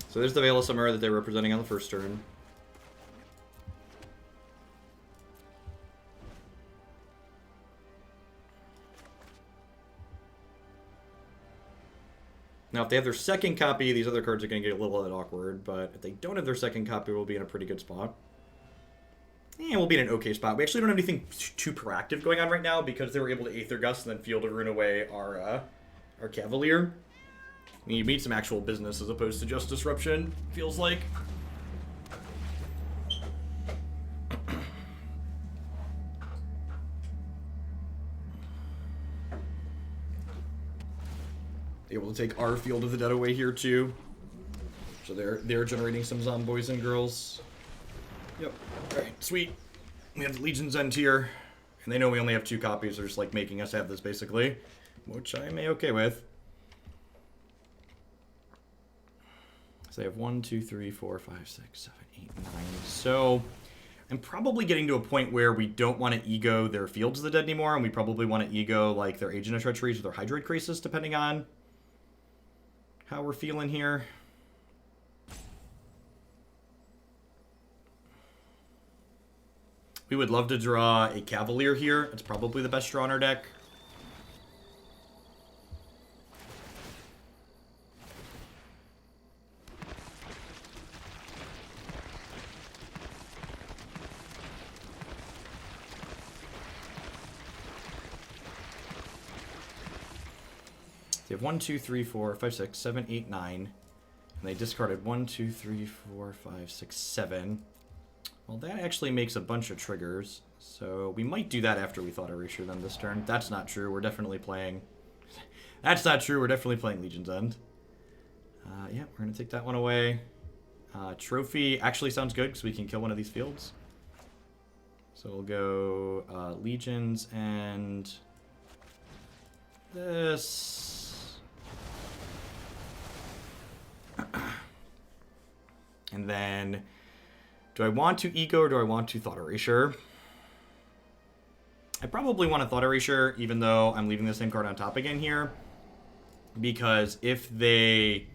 So there's the Veil of Summer that they're representing on the first turn. Now, if they have their second copy, these other cards are going to get a little bit awkward, but if they don't have their second copy, we'll be in a pretty good spot. And we'll be in an okay spot. We actually don't have anything too proactive going on right now because they were able to Aether Gust and then Field of Ruin away our Cavalier. We need some actual business as opposed to just disruption, feels like. Able to take our Field of the Dead away here too. So they're generating some zomboys and girls. Yep. Alright, sweet. We have the Legion's End here. And they know we only have 2 copies. They're just like making us have this basically. Which I am okay with. So they have 1, 2, 3, 4, 5, 6, 7, 8, 9. So I'm probably getting to a point where we don't want to ego their Fields of the Dead anymore, and we probably want to ego like their Agent of Treacheries or their Hydroid Crisis, depending on how we're feeling here. We would love to draw a Cavalier here. It's probably the best draw in our deck. They have 1, 2, 3, 4, 5, 6, 7, 8, 9. And they discarded 1, 2, 3, 4, 5, 6, 7. Well, that actually makes a bunch of triggers. So we might do that after we Thought Erasure them this turn. That's not true. We're definitely playing... That's not true. We're definitely playing Legion's End. Yeah, we're going to take that one away. Trophy actually sounds good because we can kill one of these fields. So we'll go Legion's End. This. And then... Do I want to Ego or do I want to Thought Erasure? I probably want to Thought Erasure, even though I'm leaving the same card on top again here. Because if they...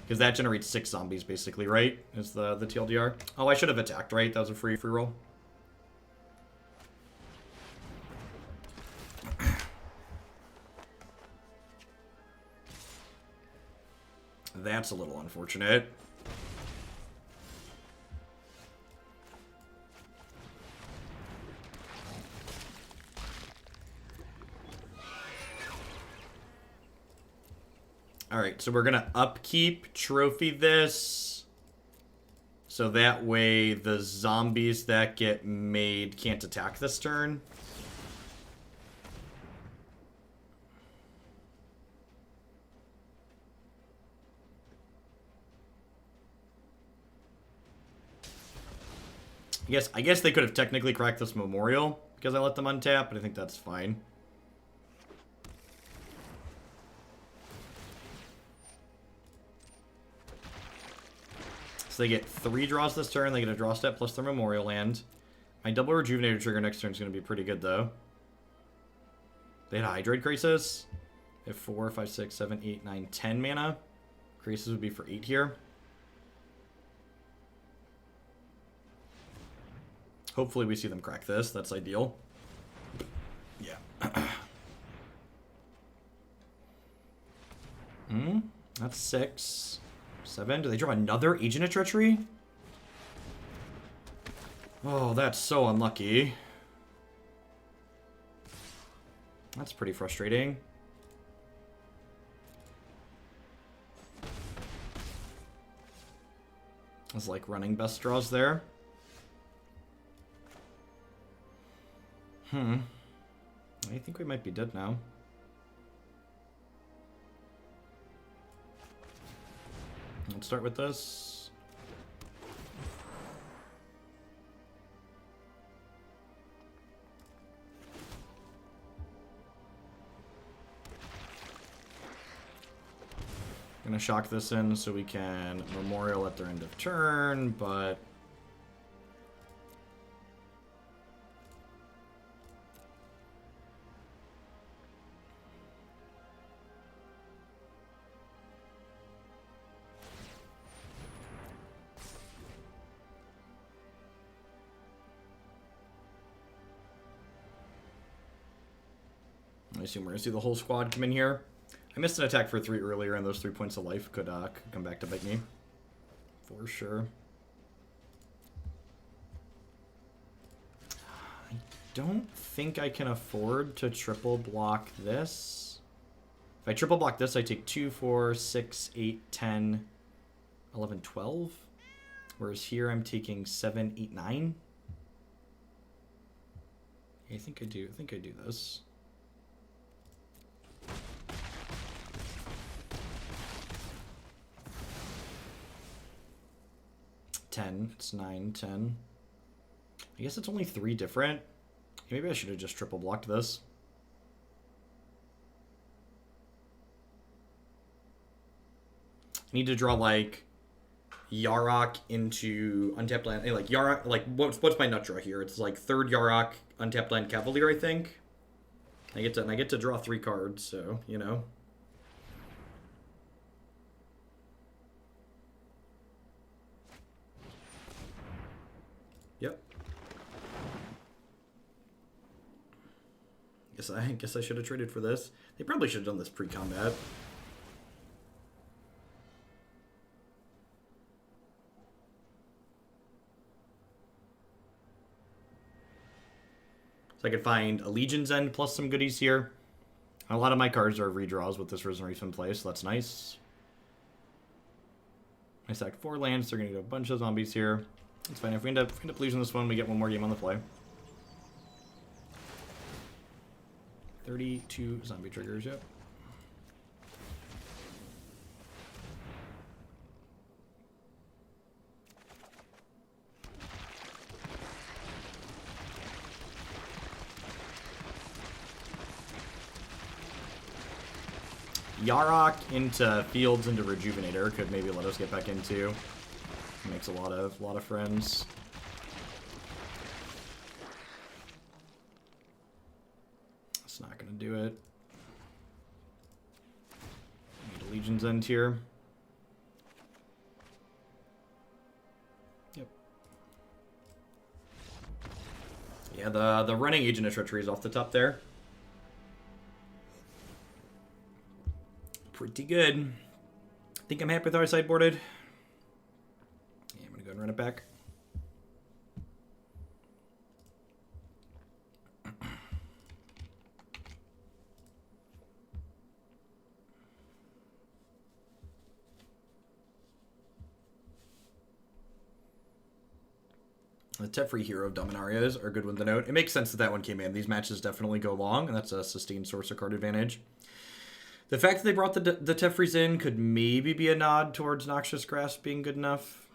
Because that generates 6 zombies, basically, right? Is the TLDR. Oh, I should have attacked, right? That was a free roll. That's a little unfortunate. Alright, so we're going to upkeep, trophy this. So that way the zombies that get made can't attack this turn. I guess they could have technically cracked this Memorial because I let them untap, but I think that's fine. So they get 3 draws this turn. They get a draw step plus their Memorial land. My double Rejuvenator trigger next turn is going to be pretty good, though. They had a Hydroid Crisis. They have 4, 5, 6, 7, 8, 9, 10 mana. Crisis would be for 8 here. Hopefully we see them crack this. That's ideal. Yeah. That's 6. 7. Do they draw another Agent of Treachery? Oh, that's so unlucky. That's pretty frustrating. It's like running best draws there. I think we might be dead now. Let's start with this. Gonna shock this in so we can Memorial at their end of turn, but... I assume we're going to see the whole squad come in here. I missed an attack for 3 earlier, and those 3 points of life could come back to bite me. For sure. I don't think I can afford to triple block this. If I triple block this, I take 2, 4, 6, 8, 10, 11, 12. Whereas here I'm taking 7, 8, 9. I think I do this. 10. It's 9, 10. I guess it's only 3 different. Maybe I should have just triple blocked this. I need to draw like Yarok into untapped land. Like Yarok, like what's my nut draw here? It's like third Yarok untapped land Cavalier, I think. I get to draw 3 cards, so you know. Yep. Guess I should have traded for this. They probably should have done this pre-combat. So I could find a Legion's End plus some goodies here. A lot of my cards are redraws with this Risen Reef in place, so that's nice. I sacked 4 lands, they're going to get a bunch of zombies here. It's fine. If we end up losing this one, we get one more game on the play. 32 zombie triggers, yep. Yarok into Fields into Rejuvenator could maybe let us get back into. Makes a lot of friends. It's not gonna do it. Need a Legion's End here. Yep. Yeah, the running Agent of Treachery is off the top there. Pretty good. I think I'm happy with how I sideboarded. Yeah, I'm gonna go and run it back. The Teferi Hero of Dominarias are a good one to note. It makes sense that one came in. These matches definitely go long, and that's a sustained source of card advantage. The fact that they brought the Tefris in could maybe be a nod towards Noxious Grasp being good enough.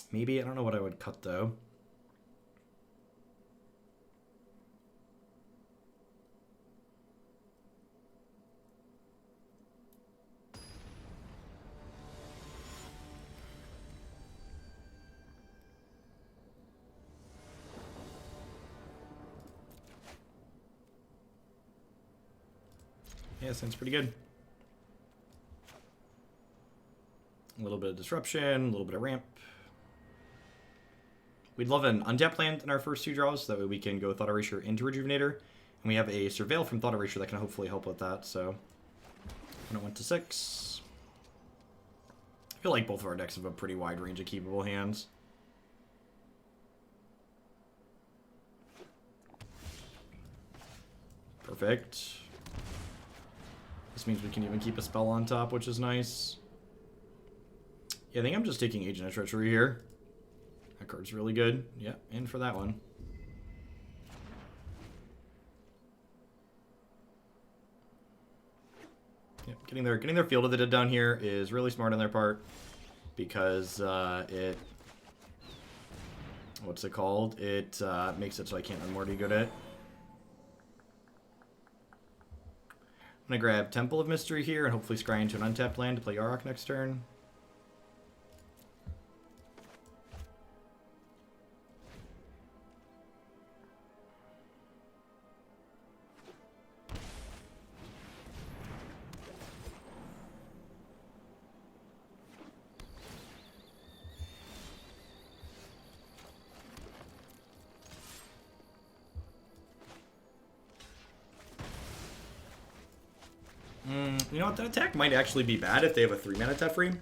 Maybe. I don't know what I would cut, though. Yeah, sounds pretty good. A little bit of disruption, a little bit of ramp. We'd love an untapped land in our first 2 draws, so that way we can go Thought Erasure into Rejuvenator. And we have a Surveil from Thought Erasure that can hopefully help with that, so... When it went to 6. I feel like both of our decks have a pretty wide range of keepable hands. Perfect. This means we can even keep a spell on top, which is nice. Yeah, I think I'm just taking Agent of Treachery here. That card's really good. Yeah, in for that one. Yeah, getting their field of the dead down here is really smart on their part, because it... What's it called? It makes it so I can't unmorty good it. I'm going to grab Temple of Mystery here and hopefully scry into an untapped land to play Yarok next turn. You know what? That attack might actually be bad if they have a 3-mana Teferi.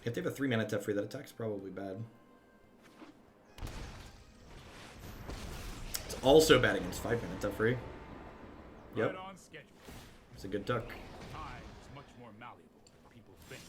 If they have a 3-mana Teferi, that attack's probably bad. It's also bad against 5-mana Teferi. Yep. Right on schedule. It's a good tuck. Time is much more malleable than people think.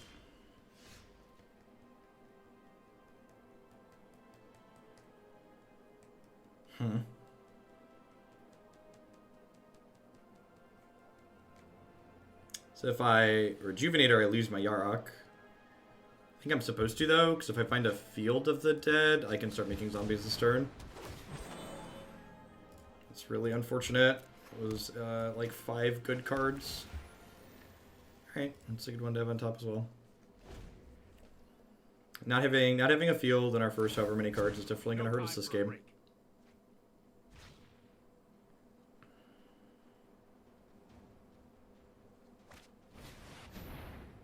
So if I Rejuvenate or I lose my Yarok. I think I'm supposed to, though, because if I find a Field of the Dead, I can start making zombies this turn. It's really unfortunate. It was like 5 good cards. Alright, that's a good one to have on top as well. Not having a field in our first however many cards is definitely going to hurt us this game.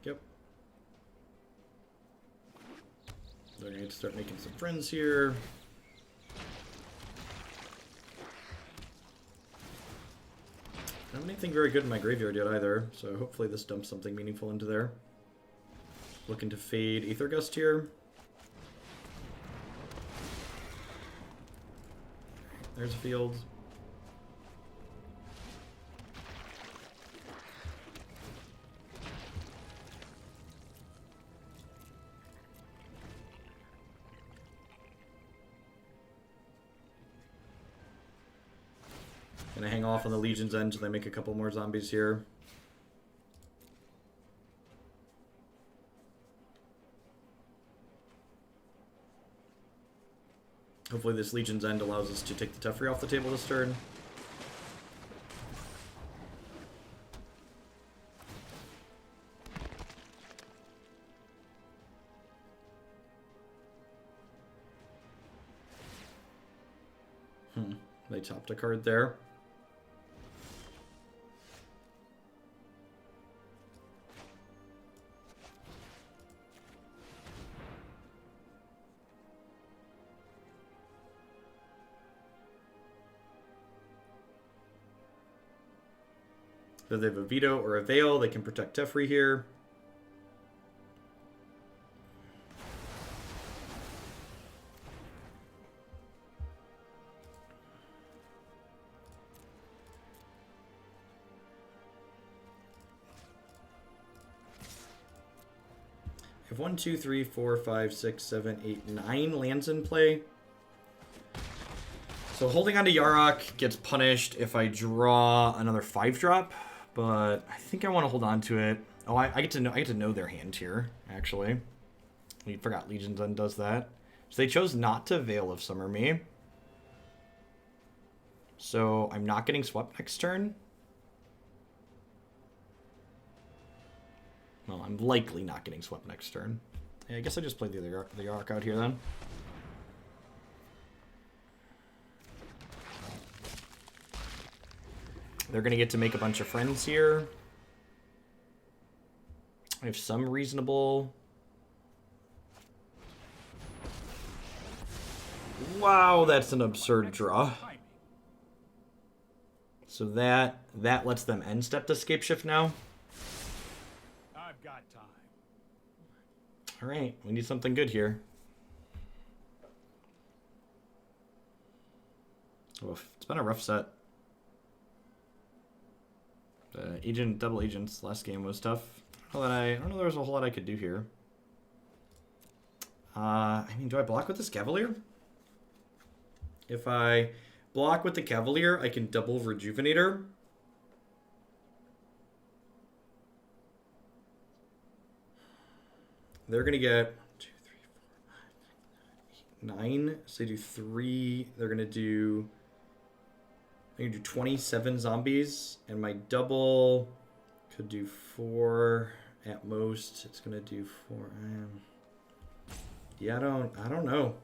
Yep. They're going to start making some friends here. I don't have anything very good in my graveyard yet either, so hopefully this dumps something meaningful into there. Looking to fade Aether Gust here. There's a field. Gonna hang off on the Legion's End until they make a couple more zombies here. Hopefully this Legion's End allows us to take the Teferi off the table this turn. They topped a card there. If they have a veto or a veil, they can protect Teferi here. I have 1, 2, 3, 4, 5, 6, 7, 8, 9 lands in play. So holding on to Yarok gets punished if I draw another 5-drop. But I think I want to hold on to it. Oh, I get to know their hand here, actually. We forgot Legion's End does that. So they chose not to Veil of Summer me. So I'm not getting swept next turn. Well, I'm likely not getting swept next turn. Yeah, I guess I just played the Yarok out here then. They're going to get to make a bunch of friends here. I have some reasonable... Wow, that's an absurd draw. So that lets them end step to Scape Shift now. I've got time. All right, we need something good here. Oof, it's been a rough set. Double agents last game was tough. I don't know there was a whole lot I could do here. I mean, do I block with this Cavalier? If I block with the Cavalier, I can double Rejuvenator. They're gonna get 1, 2, 3, 4, 5, 6, 7, 8, 9. So they do 3. They're gonna do. I can do 27 zombies, and my double could do 4 at most. It's gonna do 4. Yeah, I don't know.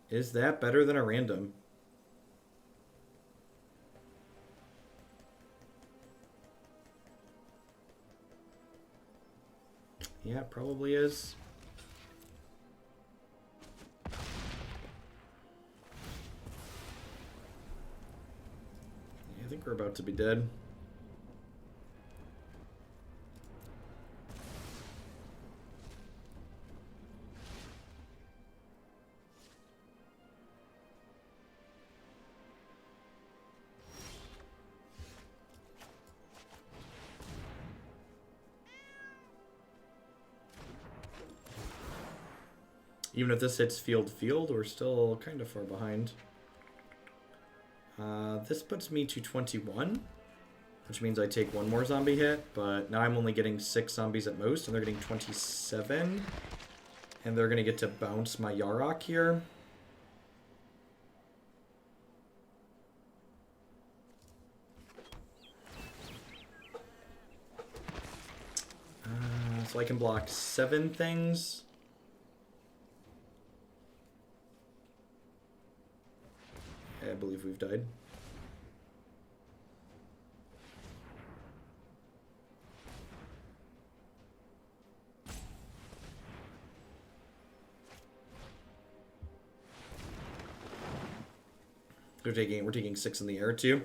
Is that better than a random? Yeah, it probably is. I think we're about to be dead. Even if this hits field, we're still kind of far behind. This puts me to 21, which means I take 1 more zombie hit, but now I'm only getting 6 zombies at most, and they're getting 27. And they're going to get to bounce my Yarok here. So I can block 7 things. I believe we've died. We're taking 6 in the air too.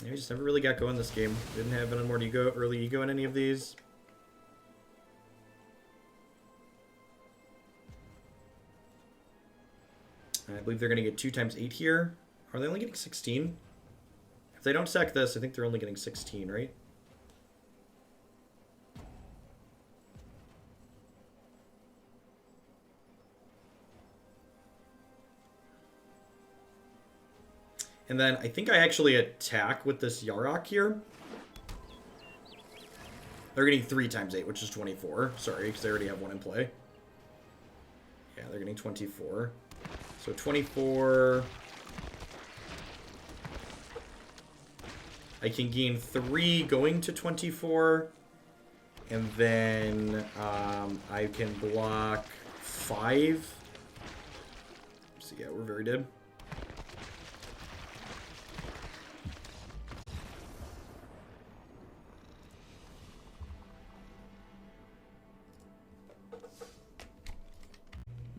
We just never really got going this game. Didn't have any more early ego in any of these. I believe they're going to get 2 times 8 here. Are they only getting 16? If they don't sack this, I think they're only getting 16, right? And then I think I actually attack with this Yarok here. They're getting 3 times 8, which is 24. Sorry, because they already have 1 in play. Yeah, they're getting 24. So 24. I can gain 3 going to 24. And then I can block 5. So yeah, we're very dead.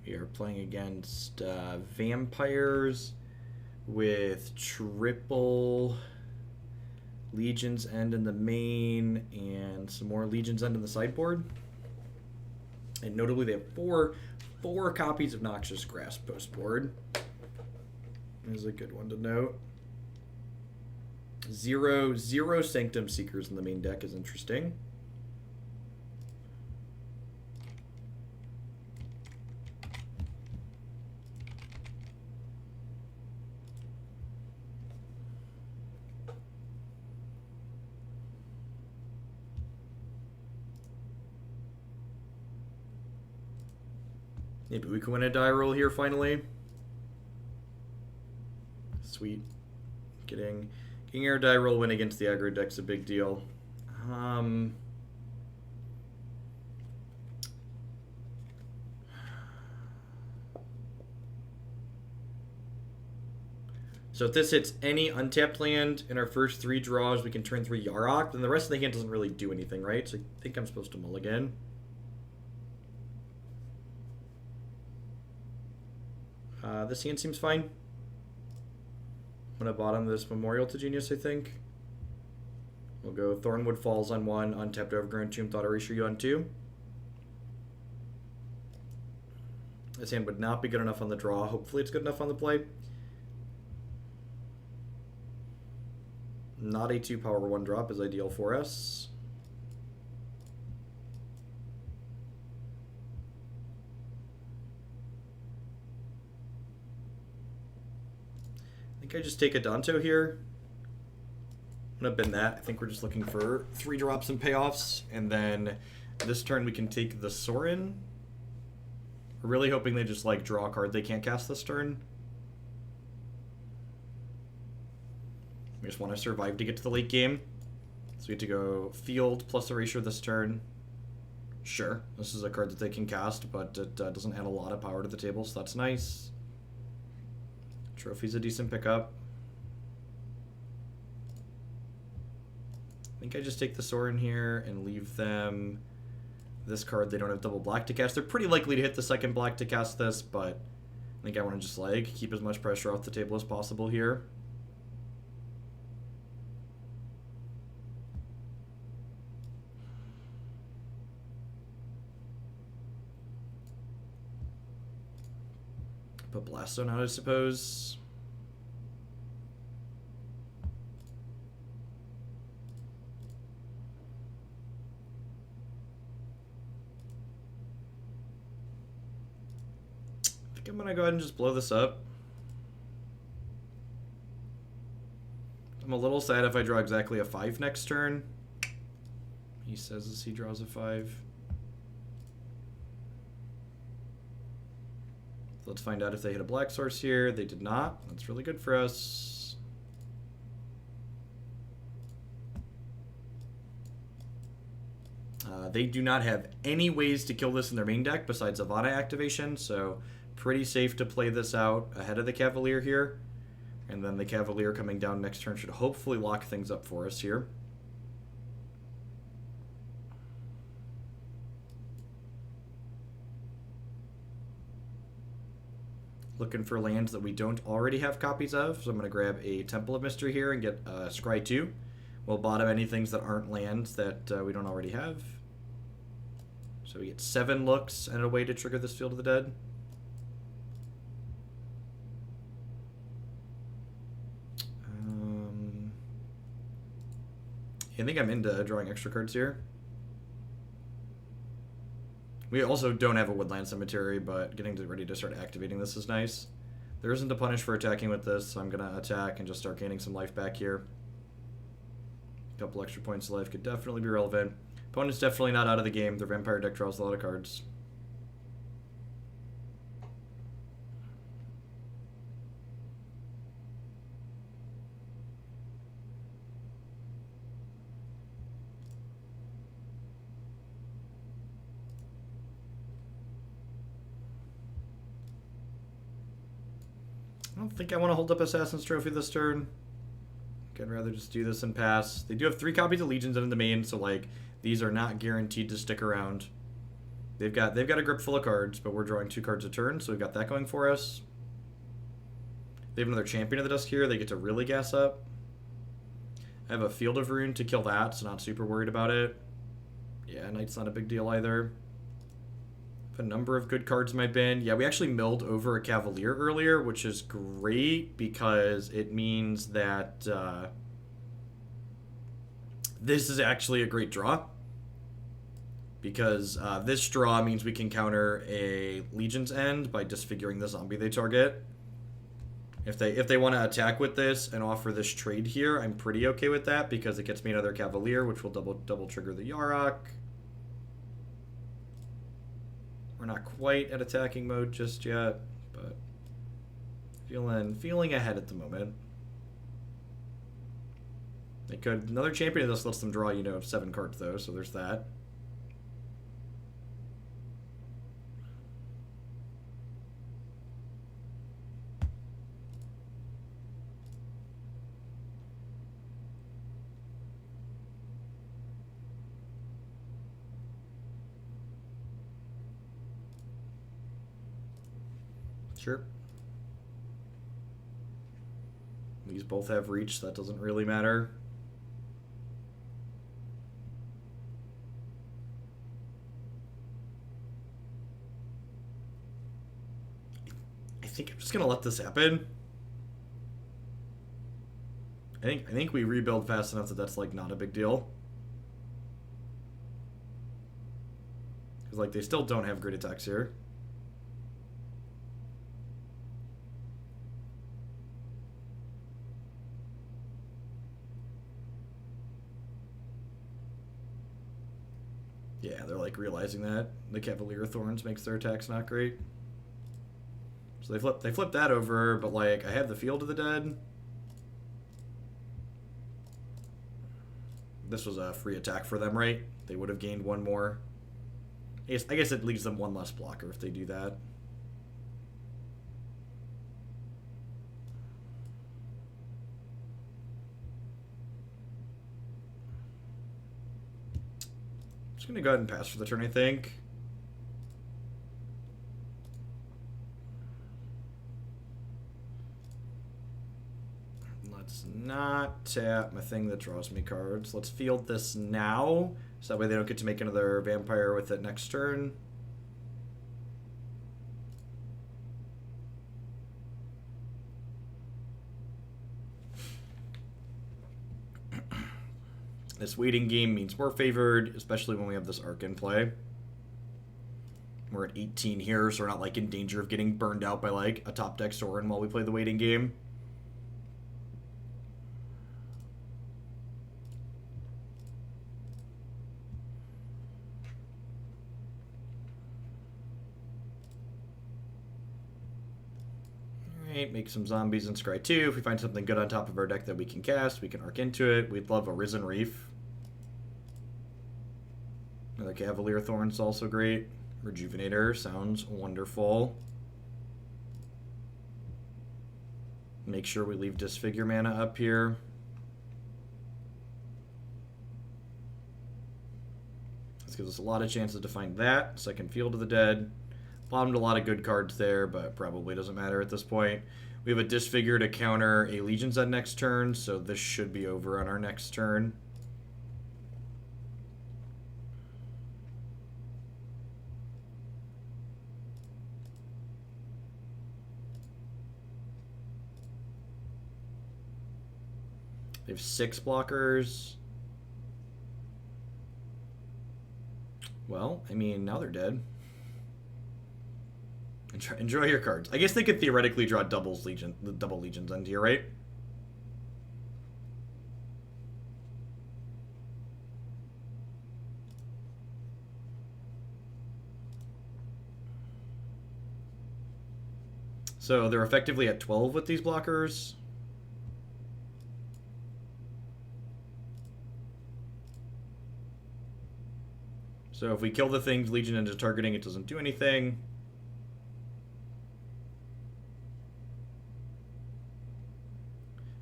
We are playing against vampires with triple Legion's End in the main and some more Legion's End in the sideboard. And notably, they have four copies of Noxious Grasp postboard. This is a good one to note. Zero Sanctum Seekers in the main deck is interesting. Maybe we can win a die roll here finally. Sweet. Getting our die roll win against the aggro deck's a big deal. So if this hits any untapped land in our first 3 draws, we can turn 3 Yarok. Then the rest of the hand doesn't really do anything, right? So I think I'm supposed to mulligan. This hand seems fine. I'm going to bottom this Memorial to Genius, I think. We'll go Thornwood Falls on 1, untapped Overgrown Tomb, Thought Erasure on 2. This hand would not be good enough on the draw. Hopefully it's good enough on the play. Not a 2 power 1 drop is ideal for us. I think I just take a Danto here. I'm going to bend that. I think we're just looking for 3 drops and payoffs. And then this turn we can take the Sorin. We're really hoping they just like draw a card they can't cast this turn. We just want to survive to get to the late game. So we have to go Field plus Erasure this turn. Sure, this is a card that they can cast, but it doesn't add a lot of power to the table, so that's nice. Trophy's a decent pickup. I think I just take the Sorin here and leave them this card. They don't have double black to cast. They're pretty likely to hit the second black to cast this, but I think I want to just like keep as much pressure off the table as possible here. Put Blast Zone out, I suppose. I think I'm gonna go ahead and just blow this up. I'm a little sad if I draw exactly a 5 next turn. He says as he draws a 5. Let's find out if they hit a black source here. They did not. That's really good for us. They do not have any ways to kill this in their main deck besides Avada activation, so pretty safe to play this out ahead of the Cavalier here. And then the Cavalier coming down next turn should hopefully lock things up for us here. Looking for lands that we don't already have copies of, so I'm going to grab a Temple of Mystery here and get Scry 2. We'll bottom any things that aren't lands that we don't already have. So we get 7 looks and a way to trigger this Field of the Dead. I think I'm into drawing extra cards here. We also don't have a Woodland Cemetery, but getting ready to start activating this is nice. There isn't a punish for attacking with this, so I'm going to attack and just start gaining some life back here. A couple extra points of life could definitely be relevant. Opponent's definitely not out of the game. Their Vampire deck draws a lot of cards. I don't think I want to hold up Assassin's Trophy this turn. I'd rather just do this and pass. They do have 3 copies of Legions in the main, so like these are not guaranteed to stick around. They've got a grip full of cards, but we're drawing 2 cards a turn, so we've got that going for us. They have another Champion of the Dusk here. They get to really gas up. I have a Field of Ruin to kill that, so not super worried about it. Yeah, Knight's not a big deal either. A number of good cards in my bin. Yeah, we actually milled over a Cavalier earlier, which is great because it means that this is actually a great draw. Because this draw means we can counter a Legion's End by disfiguring the zombie they target. If they want to attack with this and offer this trade here, I'm pretty okay with that because it gets me another Cavalier, which will double trigger the Yarok. We're not quite at attacking mode just yet, but feeling ahead at the moment. They could another Champion of this lets them draw 7 cards though, so there's that. Sure. These both have reach, so that doesn't really matter. I think I'm just gonna let this happen. I think we rebuild fast enough that that's like not a big deal. Because like they still don't have great attacks here. Yeah, they're like realizing that the Cavalier of Thorns makes their attacks not great. So they flip that over, but like I have the Field of the Dead. This was a free attack for them, right? They would have gained 1 more. I guess it leaves them 1 less blocker if they do that. Just gonna go ahead and pass for the turn, I think. Let's not tap my thing that draws me cards. Let's field this now, so that way they don't get to make another vampire with it next turn. This waiting game means we're favored, especially when we have this arc in play. We're at 18 here, so we're not like in danger of getting burned out by like a top deck Sorin while we play the waiting game. Alright, make some zombies and scry 2. If we find something good on top of our deck that we can cast, we can arc into it. We'd love a Risen Reef. Another Cavalier of Thorns is also great. Rejuvenator sounds wonderful. Make sure we leave Disfigure mana up here. This gives us a lot of chances to find that. Second Field of the Dead. Bottomed a lot of good cards there, but probably doesn't matter at this point. We have a Disfigure to counter a Legion's End next turn, so this should be over on our next turn. They have 6 blockers. Well, I mean, now they're dead. Enjoy your cards. I guess they could theoretically draw double Legion's End here, right? So they're effectively at 12 with these blockers. So if we kill the things Legion into targeting, it doesn't do anything.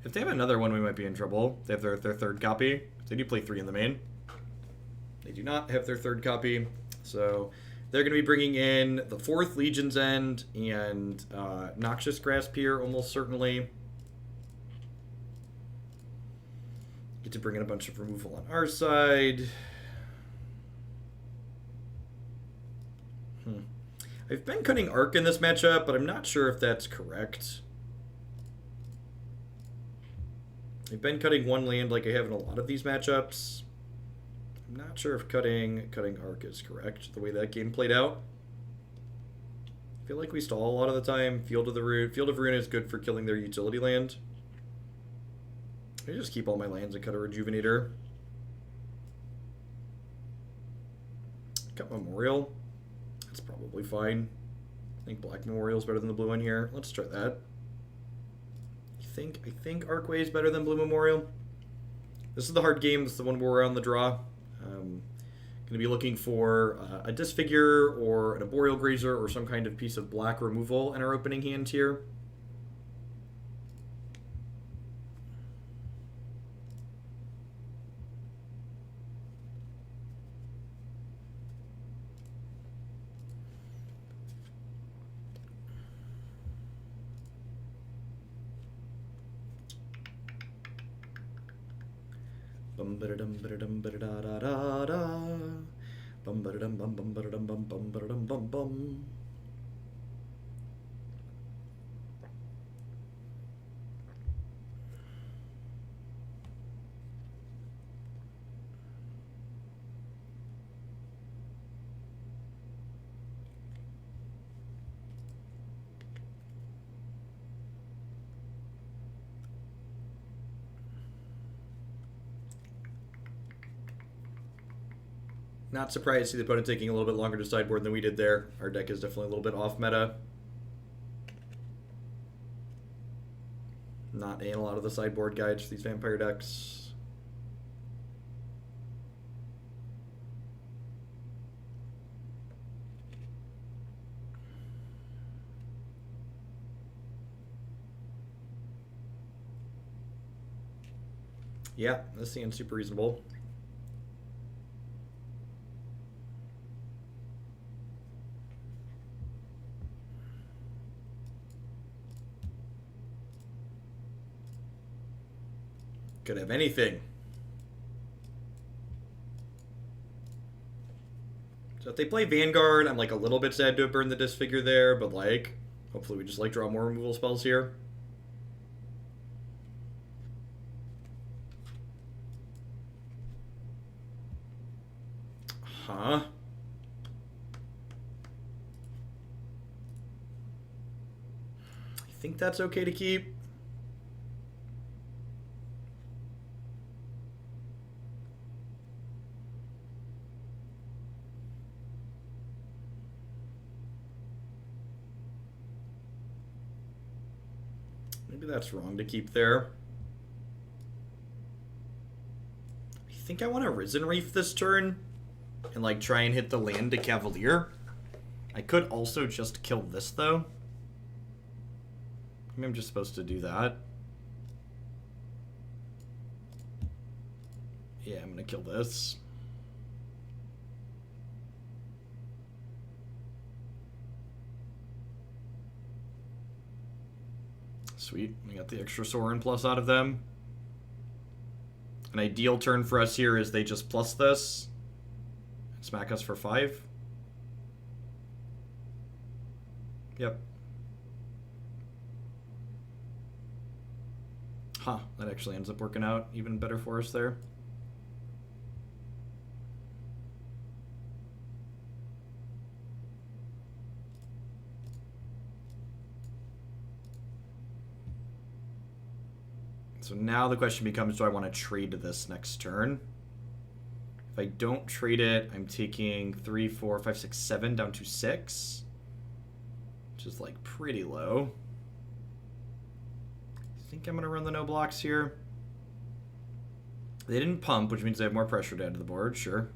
If they have another one, we might be in trouble. They have their third copy. They do play 3 in the main. They do not have their third copy. So they're going to be bringing in the 4th Legion's End and Noxious Grasp here, almost certainly. Get to bring in a bunch of removal on our side. I've been cutting Arc in this matchup, but I'm not sure if that's correct. I've been cutting 1 land like I have in a lot of these matchups. I'm not sure if cutting Arc is correct, the way that game played out. I feel like we stall a lot of the time. Field of Ruin is good for killing their utility land. I just keep all my lands and cut a Rejuvenator. Cut Memorial. That's probably fine. I think Black Memorial is better than the blue one here. Let's try that. I think Arcway is better than Blue Memorial. This is the hard game. This is the one where we're on the draw. Going to be looking for a Disfigure or an Arboreal Grazer or some kind of piece of black removal in our opening hand here. Bum ba dum ba dum ba da da da da. Bum ba dum bum bum ba dum bum bum ba dum bum bum. Not surprised to see the opponent taking a little bit longer to sideboard than we did there. Our deck is definitely a little bit off meta. Not in a lot of the sideboard guides for these vampire decks. Yeah, this seems super reasonable. Could have anything. So if they play Vanguard, I'm like a little bit sad to have burned the Disfigure there, but like, hopefully we just like draw more removal spells here. Huh? I think that's okay to keep. Maybe that's wrong to keep there. I think I want to Risen Reef this turn and like try and hit the land to Cavalier. I could also just kill this though. Maybe I'm just supposed to do that. Yeah, I'm gonna kill this. Sweet, we got the extra Sorin plus out of them. An ideal turn for us here is they just plus this. Smack us for 5. Yep. Huh, that actually ends up working out even better for us there. So now the question becomes, do I want to trade this next turn? If I don't trade it, I'm taking 3, 4, 5, 6, 7 down to 6. Which is like pretty low. I think I'm going to run the no blocks here. They didn't pump, which means they have more pressure to add to the board, sure.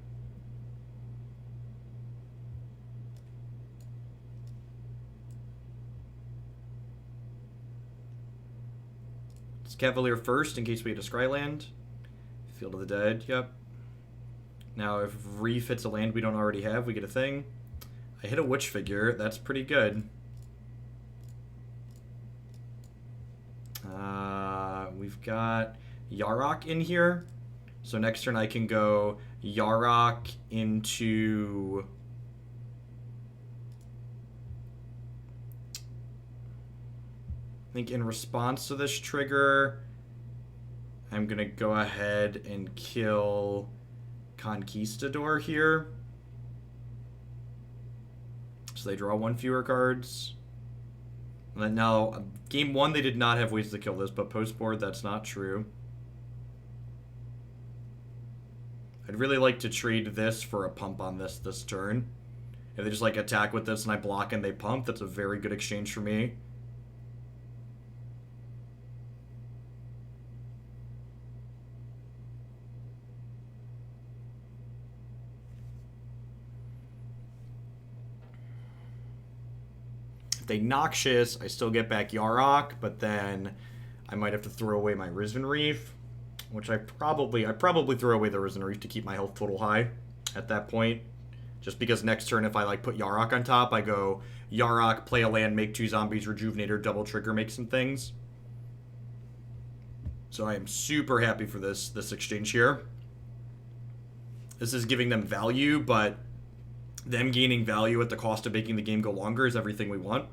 Cavalier first in case we hit a Scryland. Field of the Dead, yep. Now if Reef hits a land we don't already have, we get a thing. I hit a Witch Figure, that's pretty good. We've got Yarok in here. So next turn I can go Yarok into... I think in response to this trigger, I'm going to go ahead and kill Conquistador here. So they draw 1 fewer cards. And then now, game 1 they did not have ways to kill this, but post-board that's not true. I'd really like to trade this for a pump on this turn. If they just like attack with this and I block and they pump, that's a very good exchange for me. They Noxious, I still get back Yarok, but then I might have to throw away my Risen Reef, which I probably throw away the Risen Reef to keep my health total high at that point. Just because next turn if I like put Yarok on top, I go Yarok, play a land, make 2 zombies, Rejuvenator, double trigger, make some things. So I am super happy for this exchange here. This is giving them value, but them gaining value at the cost of making the game go longer is everything we want.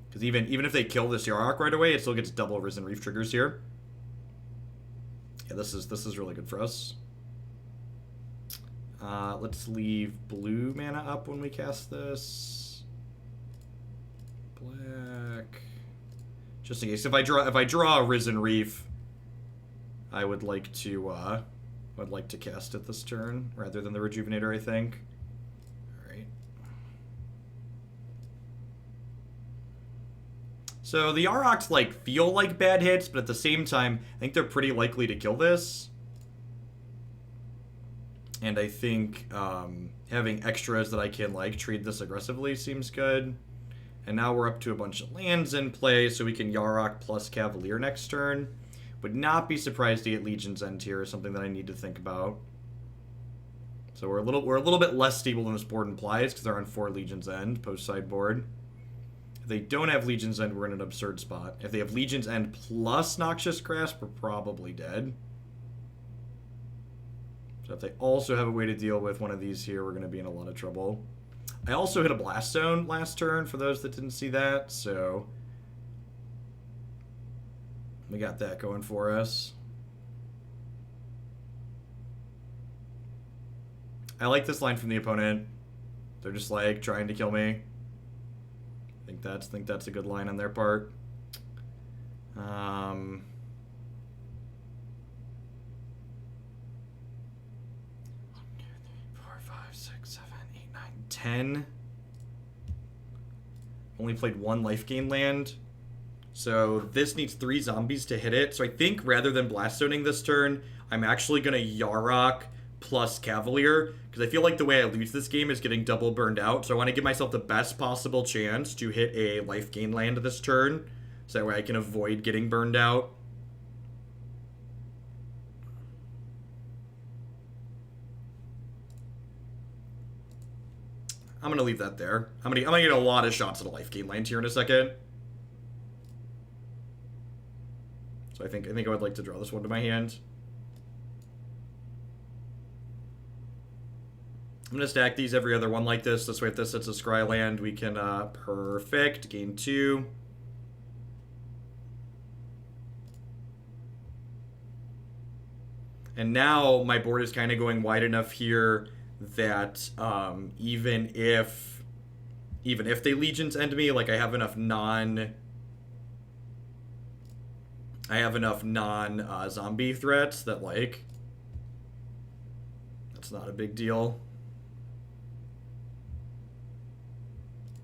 Because even if they kill this Yarok right away, it still gets double Risen Reef triggers here. Yeah, this is really good for us. Let's leave blue mana up when we cast this. Black. Just in case. If I draw a Risen Reef, I would like to cast it this turn rather than the Rejuvenator, I think. Alright. So the Yaroks like feel like bad hits, but at the same time, I think they're pretty likely to kill this. And I think having extras that I can like trade this aggressively seems good. And now we're up to a bunch of lands in play, so we can Yarok plus Cavalier next turn. Would not be surprised to get Legion's End here, is something that I need to think about. So we're a little bit less stable than this board implies, because they're on 4 Legion's End post sideboard. If they don't have Legion's End, we're in an absurd spot. If they have Legion's End plus Noxious Grasp, we're probably dead. So if they also have a way to deal with one of these here, we're going to be in a lot of trouble. I also hit a Blast Zone last turn, for those that didn't see that, so we got that going for us. I like this line from the opponent. They're just like trying to kill me. I think that's a good line on their part. 1, 2, 3, 4, 5, 6, 7, 8, 9, 10. Only played 1 life gain land. So this needs 3 zombies to hit it. So I think rather than Blaststoning this turn, I'm actually going to Yarok plus Cavalier. Because I feel like the way I lose this game is getting double burned out. So I want to give myself the best possible chance to hit a life gain land this turn. So that way I can avoid getting burned out. I'm going to leave that there. I'm gonna get a lot of shots at a life gain land here in a second. So I think I would like to draw this one to my hand. I'm going to stack these every other one like this. This way if this hits a scry land, we can, perfect, gain 2. And now my board is kind of going wide enough here that even if they Legions end me, like I have enough non zombie threats that like that's not a big deal.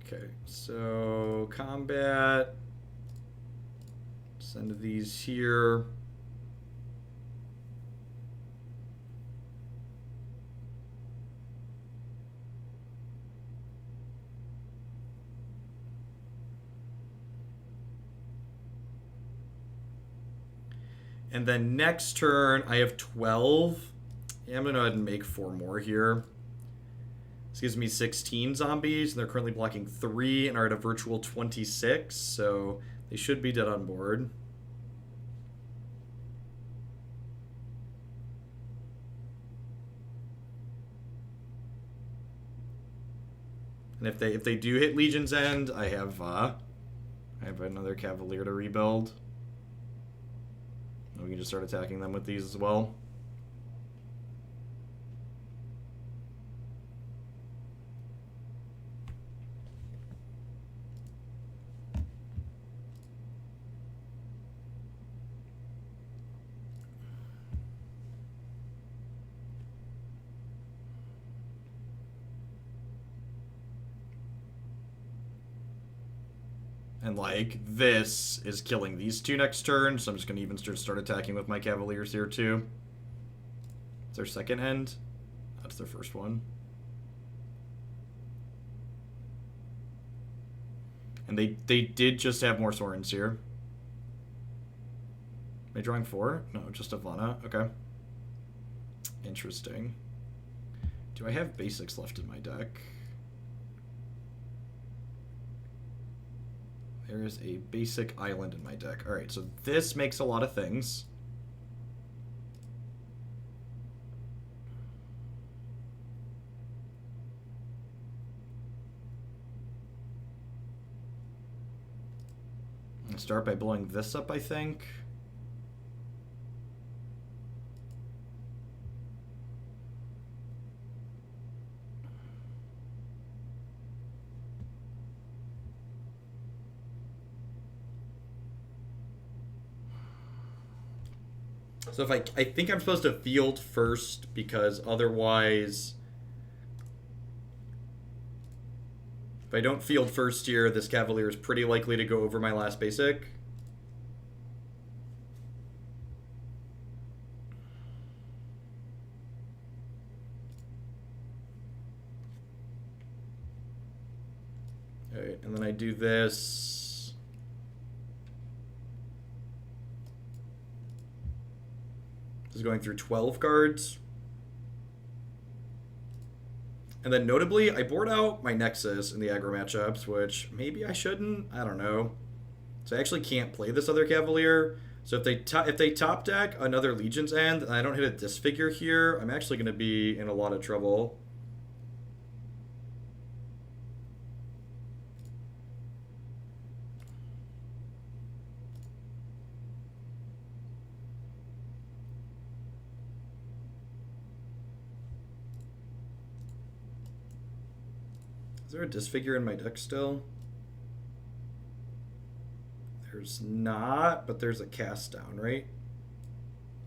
Okay, so combat. Send these here. And then next turn, I have 12. Yeah, I'm going to go ahead and make 4 more here. This gives me 16 zombies, and they're currently blocking 3 and are at a virtual 26, so they should be dead on board. And if they do hit Legion's End, I have another Cavalier to rebuild. We can just start attacking them with these as well. And, like, this is killing these 2 next turn, so I'm just going to even start attacking with my Cavaliers here, too. It's their second end. That's their first one. And they did just have more Sorens here. Am I drawing 4? No, just Ivana. Okay. Interesting. Do I have basics left in my deck? There is a basic island in my deck. Alright, so this makes a lot of things. I'm going to start by blowing this up, I think. So if I think I'm supposed to field first because otherwise, if I don't field first here, this Cavalier is pretty likely to go over my last basic. Alright, and then I do this. This is going through 12 cards. And then notably, I board out my Nexus in the aggro matchups, which maybe I shouldn't. I don't know. So I actually can't play this other Cavalier. So if they top deck another Legion's End and I don't hit a Disfigure here, I'm actually going to be in a lot of trouble. Is there a Disfigure in my deck still? There's not, but there's a Cast Down, right?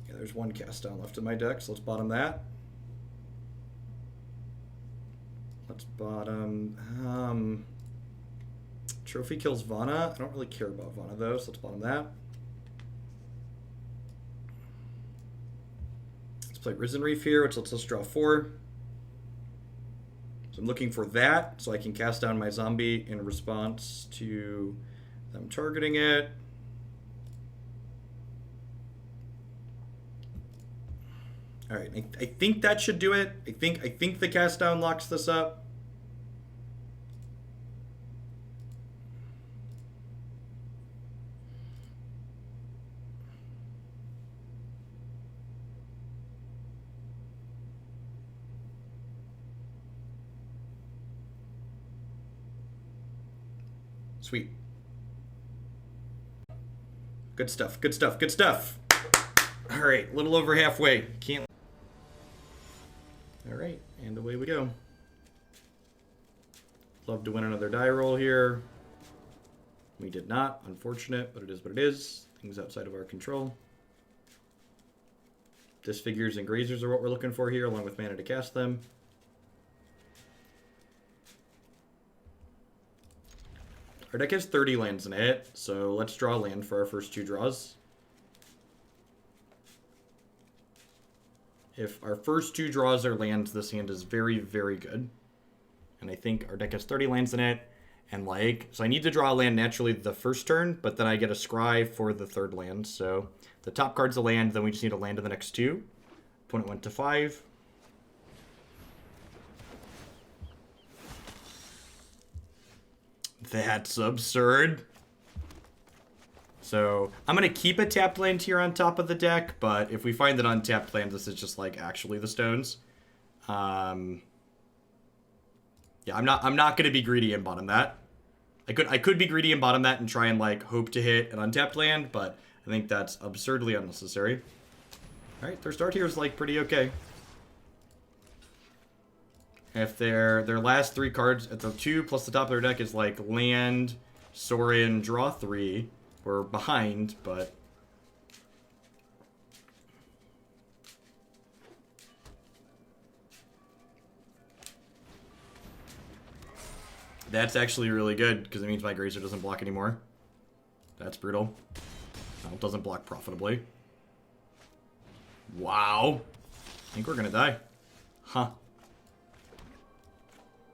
Yeah, there's 1 Cast Down left in my deck, so let's bottom that. Let's bottom... Trophy kills Vana. I don't really care about Vana though, so let's bottom that. Let's play Risen Reef here, which lets us draw 4. So I'm looking for that, so I can cast down my zombie in response to them targeting it. All right, I think that should do it. I think the cast down locks this up. Sweet. Good stuff, good stuff, good stuff. All right, a little over halfway. Can't. All right, and away we go. Love to win another die roll here. We did not, unfortunate, but it is what it is. Things outside of our control. Disfigures and Grazers are what we're looking for here, along with mana to cast them. Our deck has 30 lands in it, so let's draw land for our first 2 draws. If our first 2 draws are lands, this hand is very, very good. And I think our deck has 30 lands in it. And like, so I need to draw a land naturally the first turn, but then I get a scry for the 3rd land. So the top card's a land, then we just need a land in the next 2. Opponent went to 5. That's absurd. So I'm going to keep a tapped land here on top of the deck, but if we find that untapped land, this is just like actually the stones. Yeah, I'm not going to be greedy and bottom that. I could be greedy and bottom that and try and like hope to hit an untapped land, but I think that's absurdly unnecessary. All right, their start here is like pretty okay. If their last 3 cards at the 2 plus the top of their deck is like land, Saurian, draw 3, we're behind, but that's actually really good because it means my Grazer doesn't block anymore. That's brutal. No, it doesn't block profitably. Wow. I think we're gonna die. Huh.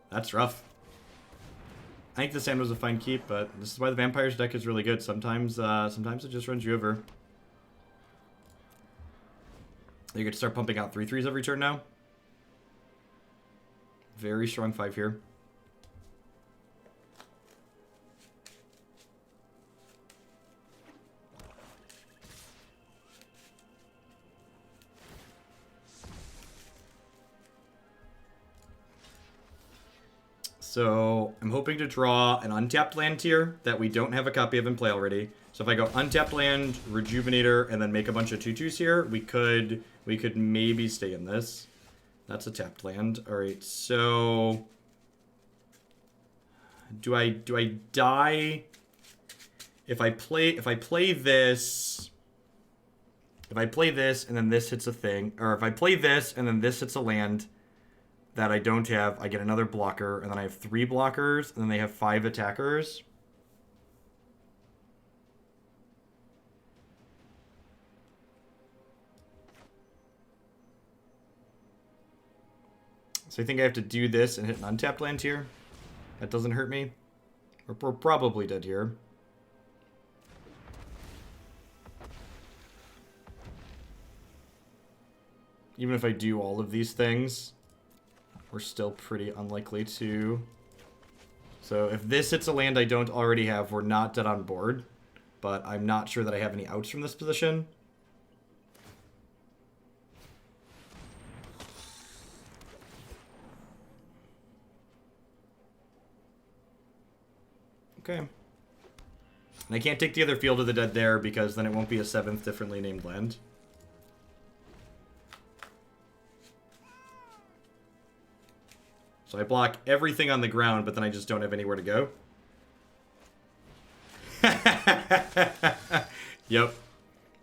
That's rough. I think this hand was a fine keep, but this is why the Vampires deck is really good. Sometimes it just runs you over. You get to start pumping out 3/3s every turn now. Very strong 5 here. So I'm hoping to draw an untapped land here that we don't have a copy of in play already. So if I go untapped land, Rejuvenator, and then make a bunch of 2/2s here, we could maybe stay in this. That's a tapped land. All right, so do I die if I play this? If I play this and then this hits a thing, or if I play this and then this hits a land that I don't have, I get another blocker, and then I have 3 blockers, and then they have 5 attackers. So I think I have to do this and hit an untapped land here. That doesn't hurt me. We're probably dead here. Even if I do all of these things, we're still pretty unlikely to. So if this hits a land I don't already have, we're not dead on board. But I'm not sure that I have any outs from this position. Okay. And I can't take the other Field of the Dead there because then it won't be a 7th differently named land. So I block everything on the ground, but then I just don't have anywhere to go. Yep.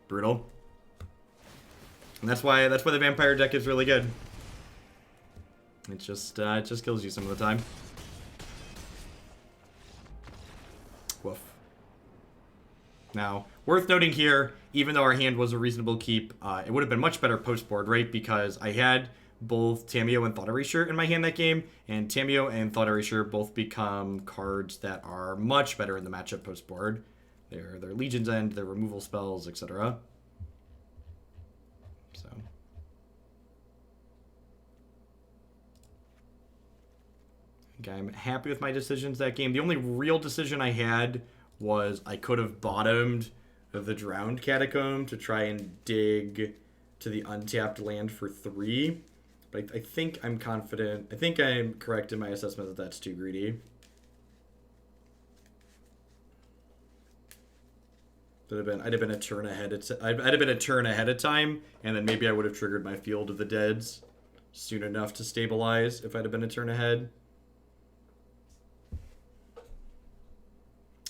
Brutal. And that's why the Vampire deck is really good. It just kills you some of the time. Now, worth noting here, even though our hand was a reasonable keep, it would have been much better post-board, right? Because I had both Tamiyo and Thought Erasure in my hand that game, and Tamiyo and Thought Erasure both become cards that are much better in the matchup post-board. They're Legion's End, their removal spells, etc. So... okay, I'm happy with my decisions that game. The only real decision I had was I could have bottomed the Drowned Catacomb to try and dig to the untapped land for 3. But I think I'm confident. I think I'm correct in my assessment that that's too greedy. I'd have been a turn ahead. I'd have been a turn ahead of time, and then maybe I would have triggered my Field of the Deads soon enough to stabilize if I'd have been a turn ahead.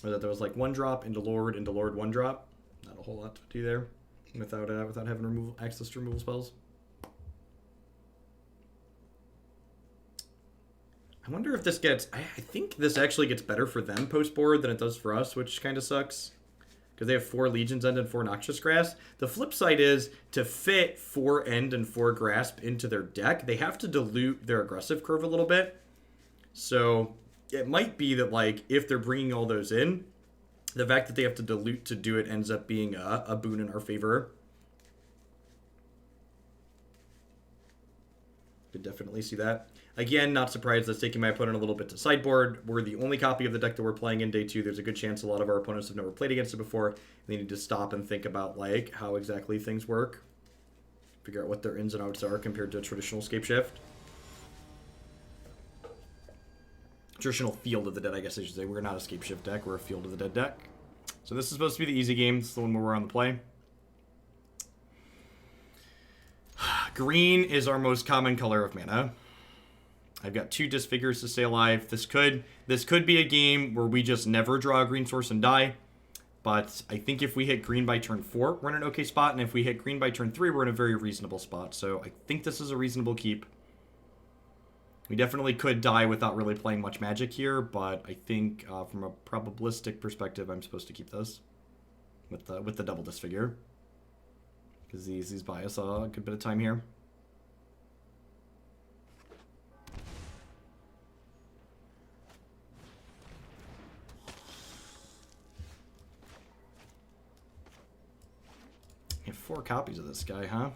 Or that there was like 1-drop into Lord 1-drop. Not a whole lot to do there without having access to removal spells. I wonder if this gets... I think this actually gets better for them post-board than it does for us, which kind of sucks. Because they have 4 Legion's End and 4 Noxious Grasp. The flip side is, to fit 4 End and 4 Grasp into their deck, they have to dilute their aggressive curve a little bit. So it might be that, like, if they're bringing all those in, the fact that they have to dilute to do it ends up being a boon in our favor. Could definitely see that. Again, not surprised that's taking my opponent a little bit to sideboard. We're the only copy of the deck that we're playing in day 2. There's a good chance a lot of our opponents have never played against it before. They need to stop and think about, like, how exactly things work. Figure out what their ins and outs are compared to a traditional Scape Shift. Traditional Field of the Dead, I guess I should say. We're not a Scape Shift deck. We're a Field of the Dead deck. So this is supposed to be the easy game. This is the one where we're on the play. Green is our most common color of mana. I've got 2 Disfigures to stay alive. This could be a game where we just never draw a green source and die. But I think if we hit green by turn 4, we're in an okay spot. And if we hit green by turn 3, we're in a very reasonable spot. So I think this is a reasonable keep. We definitely could die without really playing much Magic here. But I think from a probabilistic perspective, I'm supposed to keep this with the double Disfigure. Because these buy us a good bit of time here. You have 4 copies of this guy, huh?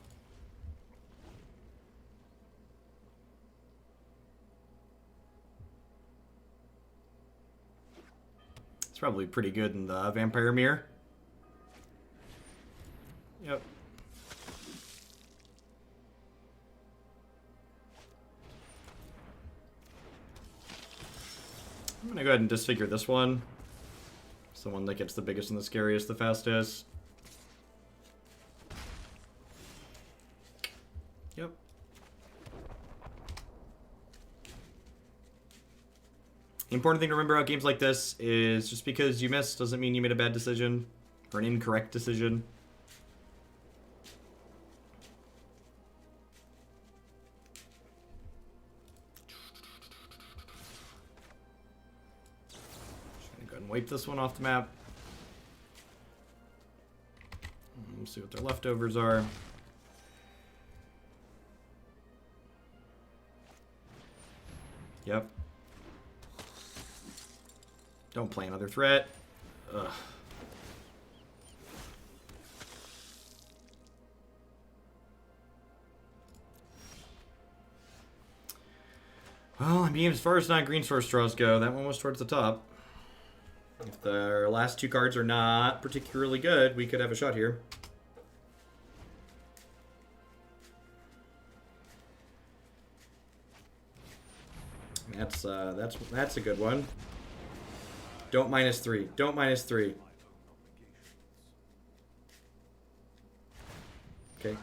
It's probably pretty good in the Vampire Mirror. Yep. I'm going to go ahead and disfigure this one. It's the one that gets the biggest and the scariest the fastest. Yep. The important thing to remember about games like this is just because you missed doesn't mean you made a bad decision or an incorrect decision. Wipe this one off the map. Let's see what their leftovers are. Yep. Don't play another threat. Ugh. Well, I mean, as far as non-green source draws go, that one was towards the top. If the last 2 cards are not particularly good, we could have a shot here. That's a good one. Don't -3. Don't -3. Okay.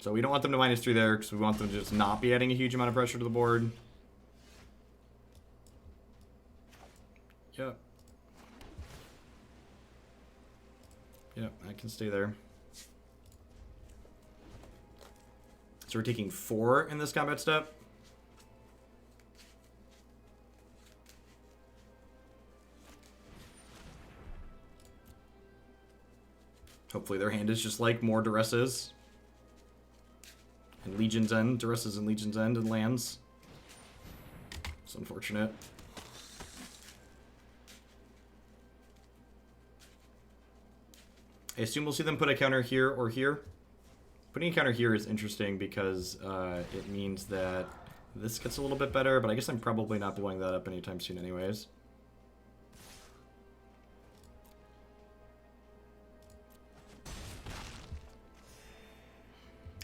So we don't want them to -3 there because we want them to just not be adding a huge amount of pressure to the board. Yep. Yep, I can stay there. So we're taking 4 in this combat step. Hopefully their hand is just like more Duresses. And Legion's End. Duresses and Legion's End and lands. It's unfortunate. I assume we'll see them put a counter here or here. Putting a counter here is interesting because it means that this gets a little bit better, but I guess I'm probably not blowing that up anytime soon anyways.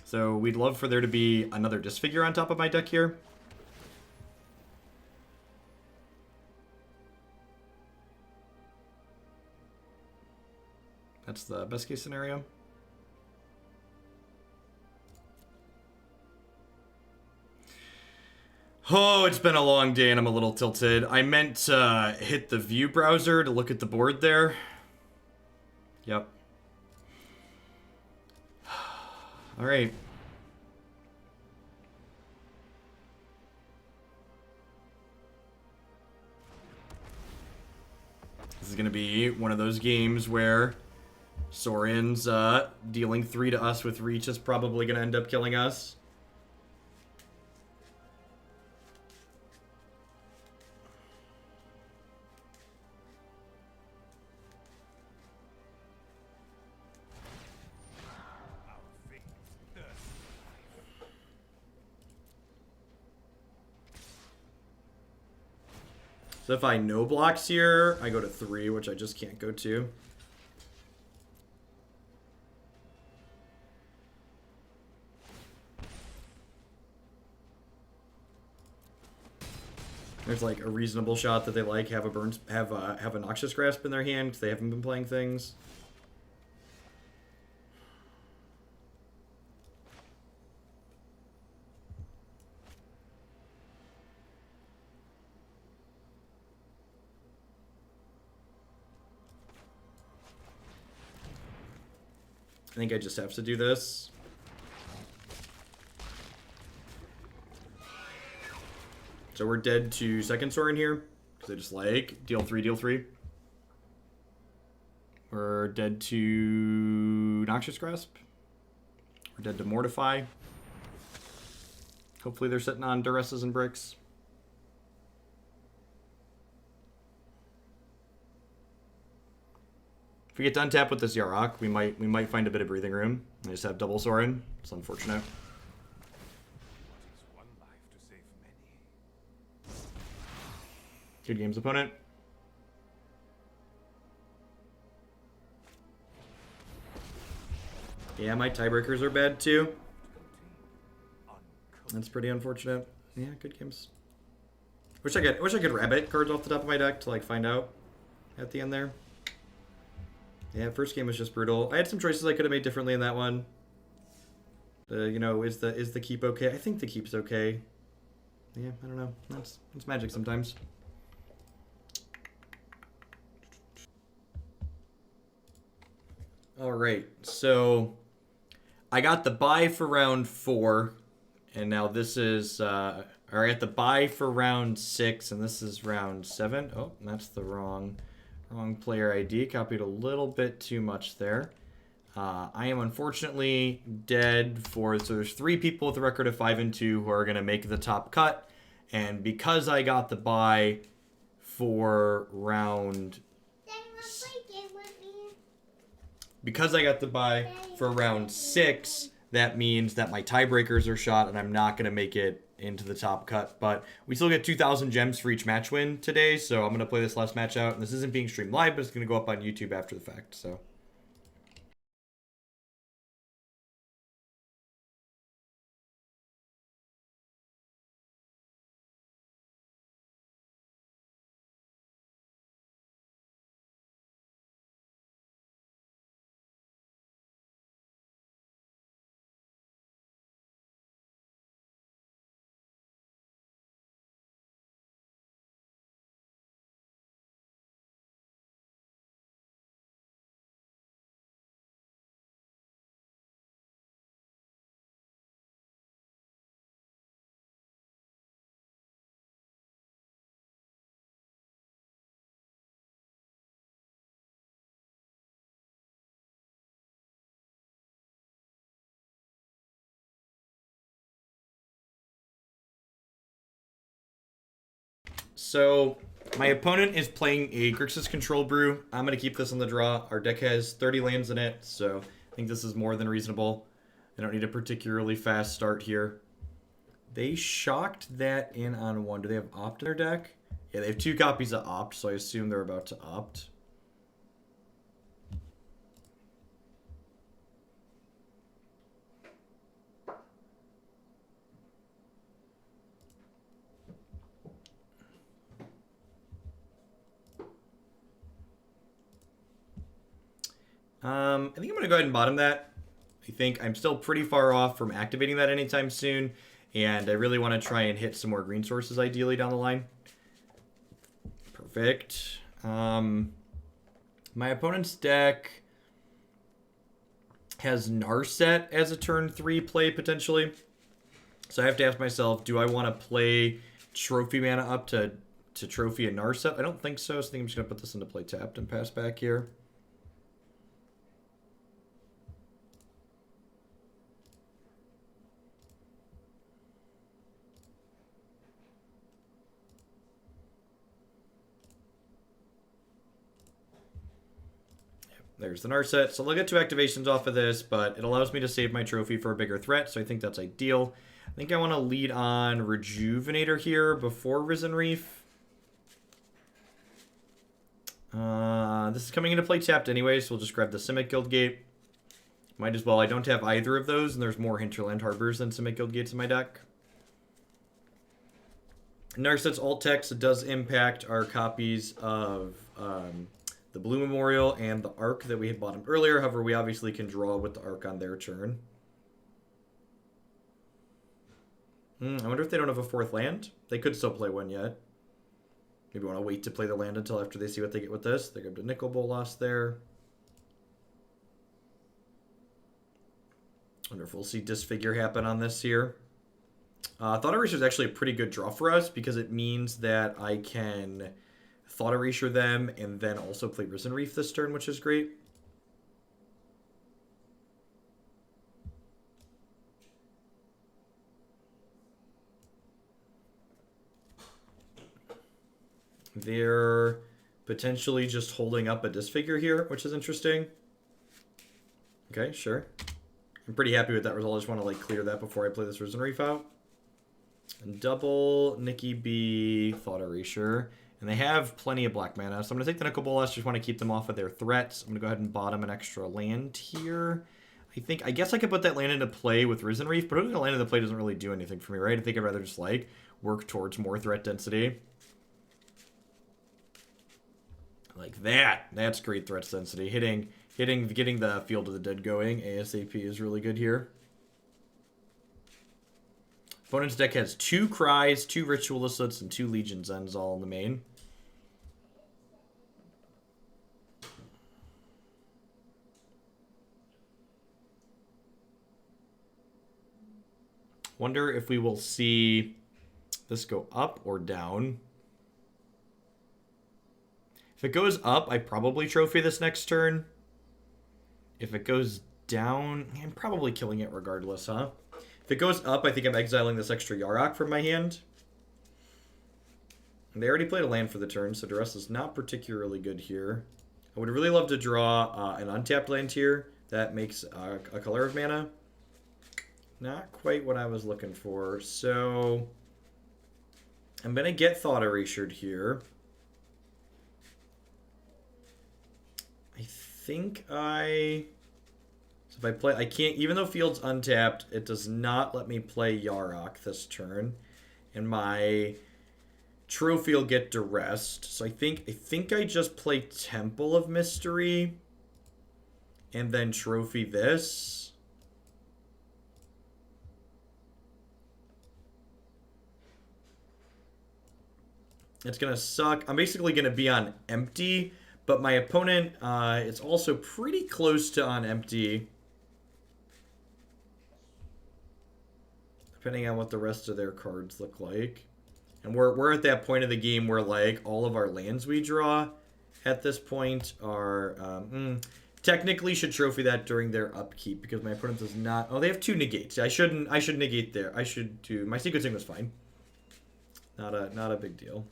So we'd love for there to be another Disfigure on top of my deck here. That's the best case scenario. Oh, it's been a long day and I'm a little tilted. I meant to hit the view browser to look at the board there. Yep. All right. This is going to be one of those games where Sorin's dealing 3 to us with reach is probably going to end up killing us. So if I no blocks here, I go to 3, which I just can't go to. There's like a reasonable shot that they like have a Noxious Grasp in their hand because they haven't been playing things. I think I just have to do this. So we're dead to second Sorin here. Because I just like deal 3, deal 3. We're dead to Noxious Grasp. We're dead to Mortify. Hopefully they're sitting on Duresses and Bricks. If we get done tap with this Yarok, we might find a bit of breathing room. I just have double Sorin. It's unfortunate. Good games, opponent. Yeah, my tiebreakers are bad too. That's pretty unfortunate. Yeah, good games. Wish I could rabbit cards off the top of my deck to like find out at the end there. Yeah, first game was just brutal. I had some choices I could have made differently in that one. You know, is the keep okay? I think the keep's okay. Yeah, I don't know. That's magic sometimes. All right, so I got the buy for round 4, and now this is, or I got the buy for round 6, and this is round 7. Oh, that's the wrong player ID. Copied a little bit too much there. I am unfortunately dead for, so there's 3 people with a record of 5 and 2 who are going to make the top cut, and because I got the buy for round... Because I got the buy for round 6, that means that my tiebreakers are shot and I'm not going to make it into the top cut. But we still get 2,000 gems for each match win today, so I'm going to play this last match out. And this isn't being streamed live, but it's going to go up on YouTube after the fact, so... So my opponent is playing a Grixis Control Brew. I'm going to keep this on the draw. Our deck has 30 lands in it, so I think this is more than reasonable. I don't need a particularly fast start here. They shocked that in on one. Do they have Opt in their deck? Yeah, they have 2 copies of Opt, so I assume they're about to Opt. I think I'm going to go ahead and bottom that. I think I'm still pretty far off from activating that anytime soon, and I really want to try and hit some more green sources ideally down the line. Perfect. My opponent's deck has Narset as a turn 3 play potentially. So I have to ask myself, do I want to play Trophy mana up to Trophy a Narset? I don't think so, so I think I'm just going to put this into play tapped and pass back here. There's the Narset. So I'll get 2 activations off of this, but it allows me to save my trophy for a bigger threat, so I think that's ideal. I think I want to lead on Rejuvenator here before Risen Reef. This is coming into play tapped anyway, so we'll just grab the Simic Guildgate. Might as well. I don't have either of those, and there's more Hinterland Harbors than Simic Guildgates in my deck. Narset's alt text, it does impact our copies of the Blue Memorial and the Arc that we had bottomed earlier. However, we obviously can draw with the Arc on their turn. I wonder if they don't have a 4th land. They could still play one yet. Maybe want to wait to play the land until after they see what they get with this. They grabbed a Nicol Bolas there. Wonder if we'll see Disfigure happen on this here. Thought Erasure is actually a pretty good draw for us because it means that I can Thought Erasure them and then also play Risen Reef this turn, which is great. They're potentially just holding up a Disfigure here, which is interesting. Okay, sure. I'm pretty happy with that result. I just want to like clear that before I play this Risen Reef out. And double Nikki B, Thought Erasure. And they have plenty of black mana. So I'm going to take the Nicol Bolas. Just want to keep them off of their threats. I'm going to go ahead and bottom an extra land here. I guess I could put that land into play with Risen Reef, but putting a land into play doesn't really do anything for me, right? I think I'd rather just like work towards more threat density. Like that. That's great threat density. Getting the Field of the Dead going ASAP is really good here. Opponent's deck has 2 Cries, 2 Ritualists, and 2 Legion Zens all in the main. Wonder if we will see this go up or down. If it goes up, I probably trophy this next turn. If it goes down, I'm probably killing it regardless, huh? If it goes up, I think I'm exiling this extra Yarok from my hand. And they already played a land for the turn, so Duress is not particularly good here. I would really love to draw an untapped land here that makes a color of mana. Not quite what I was looking for, so I'm going to get Thought Erasured here. I think So if I play, I can't, even though Field's untapped, it does not let me play Yarok this turn. And my trophy will get duressed. So I think I just play Temple of Mystery and then trophy this. It's going to suck. I'm basically going to be on empty, but my opponent is also pretty close to on empty. Depending on what the rest of their cards look like. And we're at that point of the game where like all of our lands we draw at this point are technically should trophy that during their upkeep because my opponent does not. Oh, they have 2 negates. I should negate there. I should do my sequencing was fine. Not a big deal.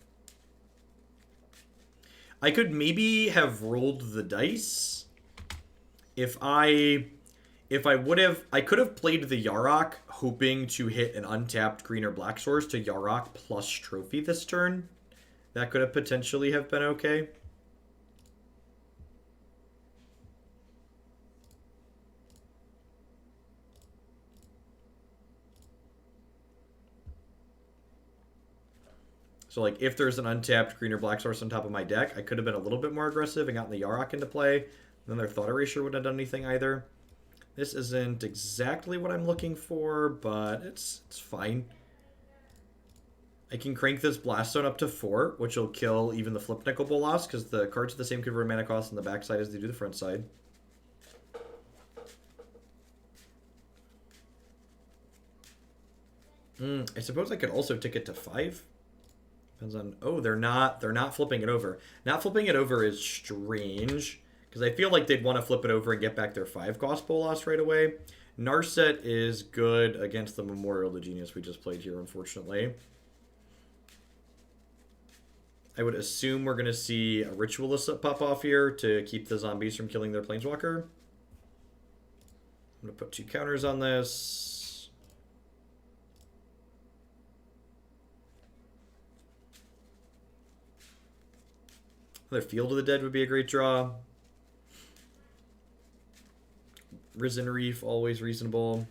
I could maybe have rolled the dice if I could have played the Yarok, hoping to hit an untapped green or black source to Yarok plus trophy this turn. That could have potentially have been okay. So, like, if there's an untapped green or black source on top of my deck, I could have been a little bit more aggressive and gotten the Yarok into play. Then their Thought Erasure wouldn't have done anything either. This isn't exactly what I'm looking for, but it's fine. I can crank this Blast Zone up to 4, which will kill even the Flip Nickel Bolas, because the cards are the same convert mana cost on the backside as they do the front side. I suppose I could also tick it to 5. Depends on... Oh, they're not flipping it over. Not flipping it over is strange, because I feel like they'd want to flip it over and get back their 5 cost Bolas right away. Narset is good against the Memorial to Genius we just played here, unfortunately. I would assume we're going to see a Ritualist pop off here to keep the zombies from killing their Planeswalker. I'm going to put 2 counters on this. Another Field of the Dead would be a great draw. Risen Reef, always reasonable.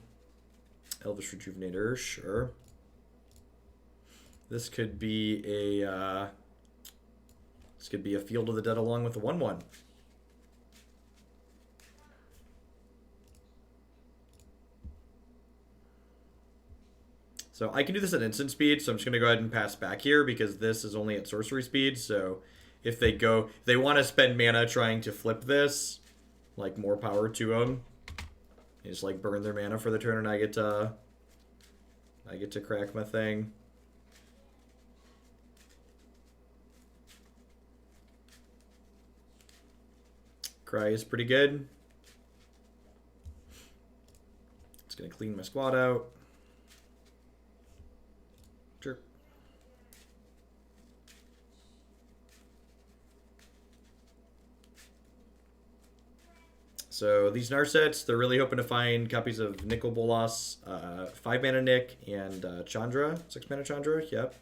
Elvish Rejuvenator, sure. This could be a Field of the Dead along with a 1/1. So I can do this at instant speed, so I'm just going to go ahead and pass back here because this is only at sorcery speed, so if they want to spend mana trying to flip this, like, more power to them. They just, like, burn their mana for the turn, and I get to crack my thing. Cry is pretty good. It's gonna clean my squad out. Sure. So these Narsets, they're really hoping to find copies of Nicol Bolas, 5 mana Nick, and Chandra, 6 mana Chandra, yep.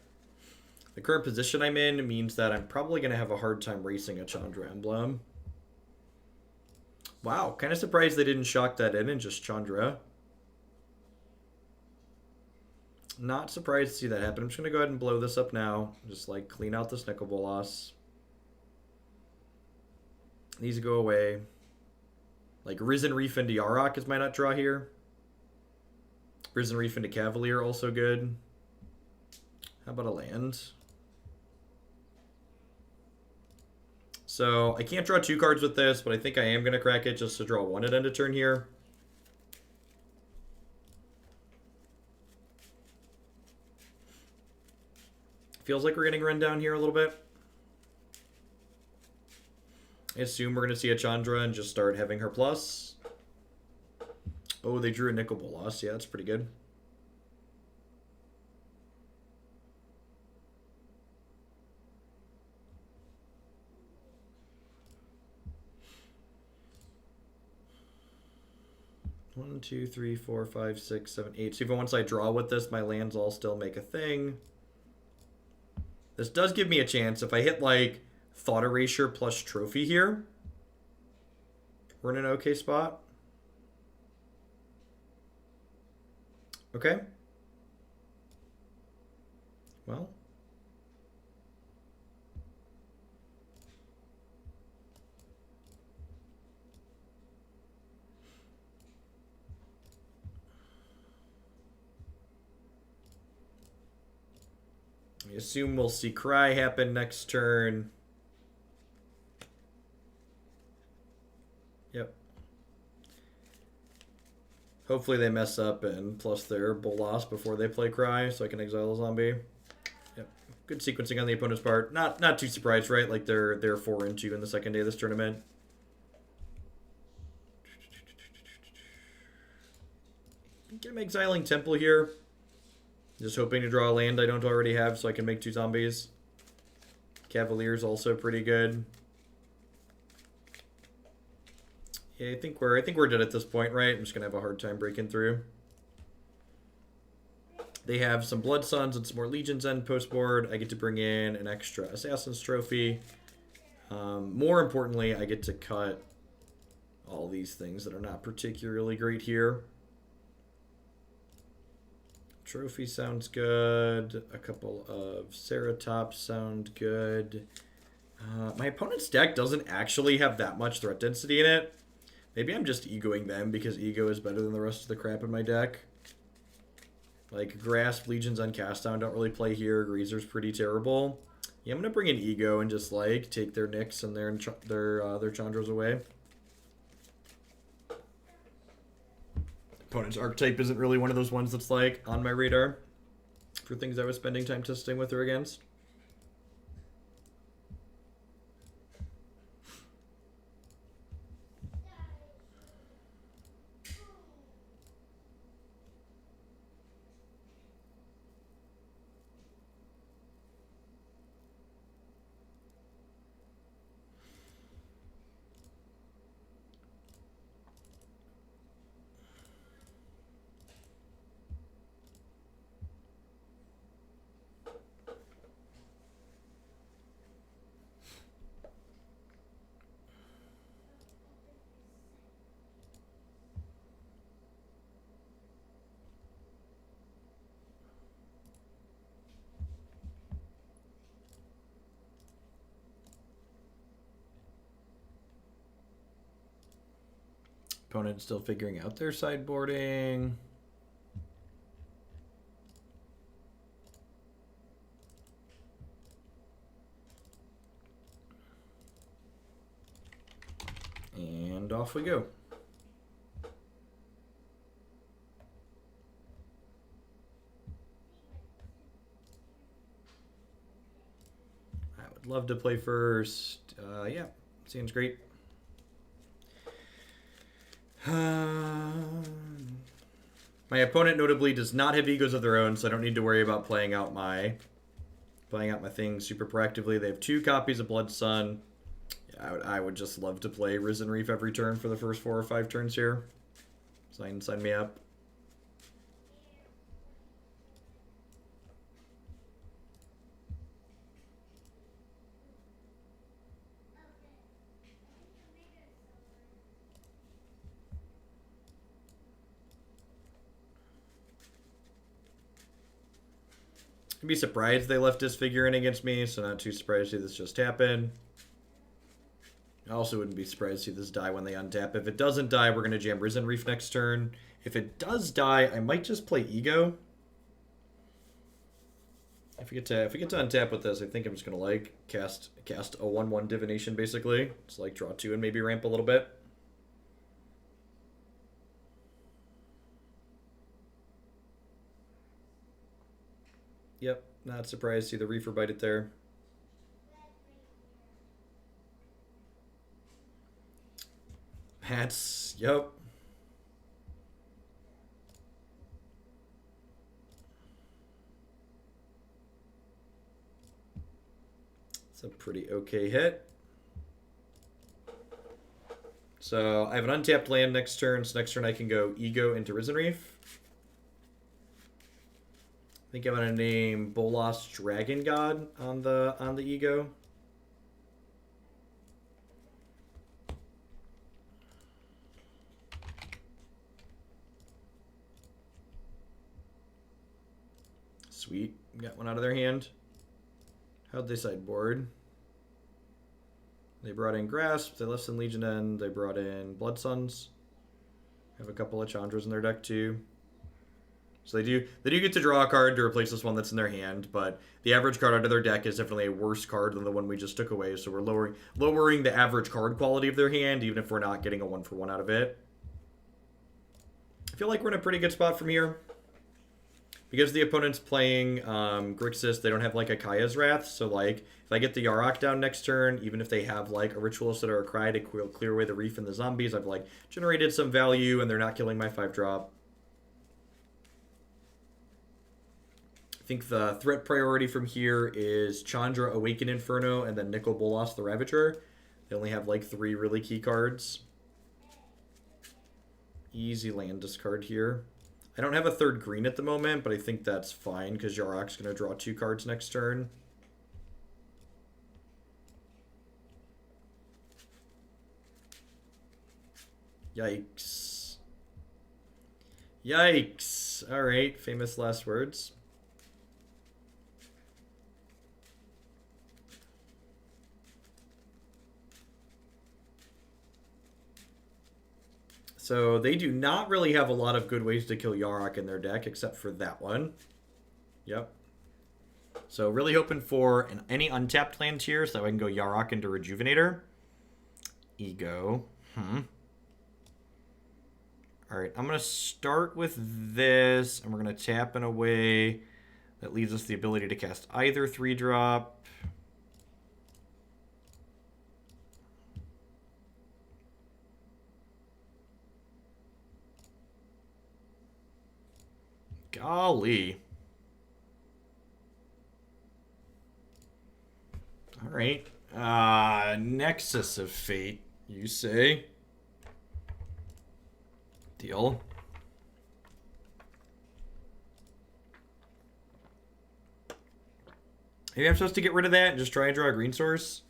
The current position I'm in means that I'm probably going to have a hard time racing a Chandra Emblem. Wow, kind of surprised they didn't shock that in and just Chandra. Not surprised to see that happen. I'm just going to go ahead and blow this up now. Just, like, clean out this Nicol Bolas. These go away. Like, Risen Reef into Yarok is my nut draw here. Risen Reef into Cavalier, also good. How about a land? So, I can't draw 2 cards with this, but I think I am going to crack it just to draw 1 at end of turn here. Feels like we're getting run down here a little bit. I assume we're going to see a Chandra and just start having her plus. Oh, they drew a Nicol Bolas. Yeah, that's pretty good. One, two, three, four, five, six, seven, 8. So even once I draw with this, my lands all still make a thing. This does give me a chance. If I hit, like, Thought Erasure plus Trophy here, we're in an okay spot. Okay. Well. I assume we'll see Cry happen next turn. Yep. Hopefully they mess up and plus their Bolas before they play Cry, so I can exile a zombie. Yep. Good sequencing on the opponent's part. Not too surprised, right? Like they're 4-2 in the second day of this tournament. I think I'm exiling Temple here. Just hoping to draw a land I don't already have so I can make 2 zombies. Cavalier's also pretty good. Yeah, I think we're dead at this point, right? I'm just gonna have a hard time breaking through. They have some Blood Suns and some more Legion's End post board. I get to bring in an extra Assassin's Trophy. More importantly, I get to cut all these things that are not particularly great here. Trophy sounds good. A couple of Ceratops sound good. My opponent's deck doesn't actually have that much threat density in it. Maybe I'm just egoing them because ego is better than the rest of the crap in my deck. Like, Grasp, Legions on Cast Down don't really play here. Grazer's pretty terrible. Yeah, I'm going to bring in Ego and just, like, take their Nyx and their Chandras away. Opponent's archetype isn't really one of those ones that's, like, on my radar for things I was spending time testing with or against. Opponent still figuring out their sideboarding. And off we go. I would love to play first. Yeah, seems great. My opponent notably does not have egos of their own, so I don't need to worry about playing out my things super proactively. They have 2 copies of Blood Sun. Yeah, I would just love to play Risen Reef every turn for the first 4 or 5 turns here. Sign me up. I'd be surprised they left Disfigure in against me, so not too surprised to see this just happen. I also wouldn't be surprised to see this die when they untap. If it doesn't die, we're going to jam Risen Reef next turn. If it does die, I might just play Ego. If we get to untap with this, I think I'm just going to like cast a 1/1 Divination basically. Just like draw 2 and maybe ramp a little bit. Yep, not surprised to see the Reefer bite it there. Hats, yep. It's a pretty okay hit. So I have an untapped land next turn, so next turn I can go Ego into Risen Reef. I think I'm gonna name Bolas Dragon God on the Ego. Sweet, got one out of their hand. How'd they sideboard? They brought in Grasp, they left some Legion End, they brought in Blood Suns. Have a couple of Chandras in their deck too. So they do get to draw a card to replace this one that's in their hand, but the average card out of their deck is definitely a worse card than the one we just took away, so we're lowering the average card quality of their hand, even if we're not getting a 1-for-1 out of it. I feel like we're in a pretty good spot from here. Because the opponent's playing Grixis, they don't have like a Kaya's Wrath, so like if I get the Yarok down next turn, even if they have like a Ritualist or a Cry to clear away the Reef and the zombies, I've like generated some value and they're not killing my 5-drop. I think the threat priority from here is Chandra, Awaken Inferno, and then Nicol Bolas, the Ravager. They only have like 3 really key cards. Easy land discard here. I don't have a 3rd green at the moment, but I think that's fine because Yarok's going to draw 2 cards next turn. Yikes. Yikes. Alright, famous last words. So they do not really have a lot of good ways to kill Yarok in their deck, except for that one. Yep. So really hoping for any untapped land here so I can go Yarok into Rejuvenator. Ego. Alright, I'm going to start with this, and we're going to tap in a way that leaves us the ability to cast either 3-drop. Golly. Alright. Nexus of Fate, you say? Deal. Maybe I'm supposed to get rid of that and just try and draw a green source?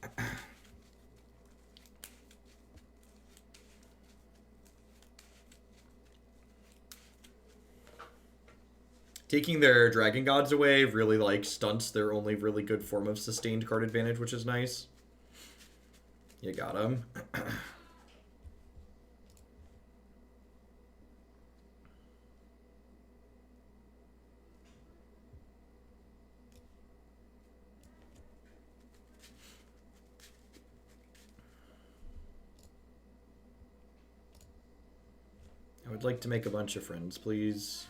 Taking their Dragon Gods away really, like, stunts their only really good form of sustained card advantage, which is nice. You got him. I would like to make a bunch of friends, please.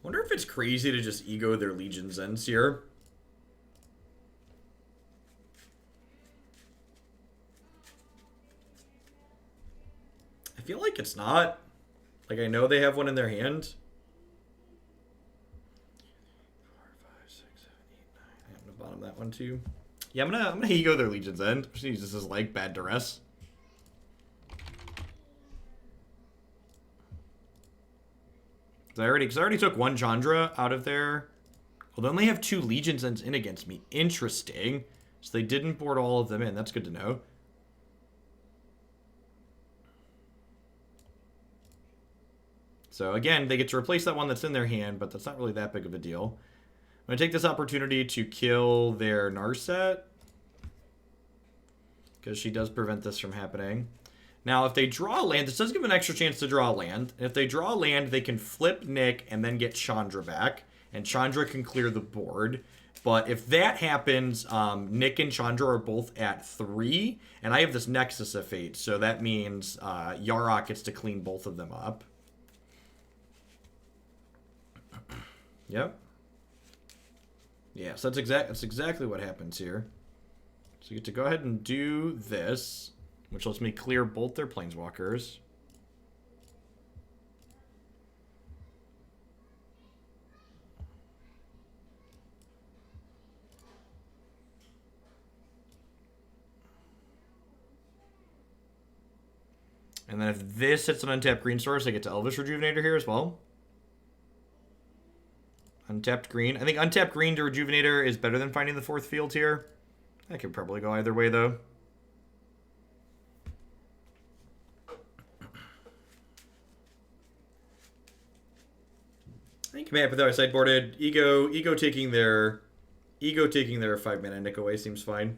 Wonder if it's crazy to just ego their Legion's Ends here. I feel like it's not. Like, I know they have one in their hand. 4, 5, 6, 7, 8, 9. I'm gonna bottom that one too. Yeah, I'm gonna ego their Legion's End. I'm just gonna use this as like bad duress. I already took 1 Chandra out of there. Well, they only have 2 Legion's Ends in against me. Interesting. So they didn't board all of them in. That's good to know. So again, they get to replace that one that's in their hand, but that's not really that big of a deal. I'm going to take this opportunity to kill their Narset, because she does prevent this from happening. Now, if they draw a land, this does give them an extra chance to draw a land. And if they draw a land, they can flip Nick and then get Chandra back. And Chandra can clear the board. But if that happens, Nick and Chandra are both at 3. And I have this Nexus of Fate. So that means Yarok gets to clean both of them up. Yep. Yeah, so that's exactly what happens here. So you get to go ahead and do this, which lets me clear both their planeswalkers. And then if this hits an untapped green source, I get to Elvish Rejuvenator here as well. Untapped green. I think untapped green to Rejuvenator is better than finding the 4th field here. I could probably go either way, though. I think Command Pathar sideboarded. Ego taking their 5-mana Nick away seems fine.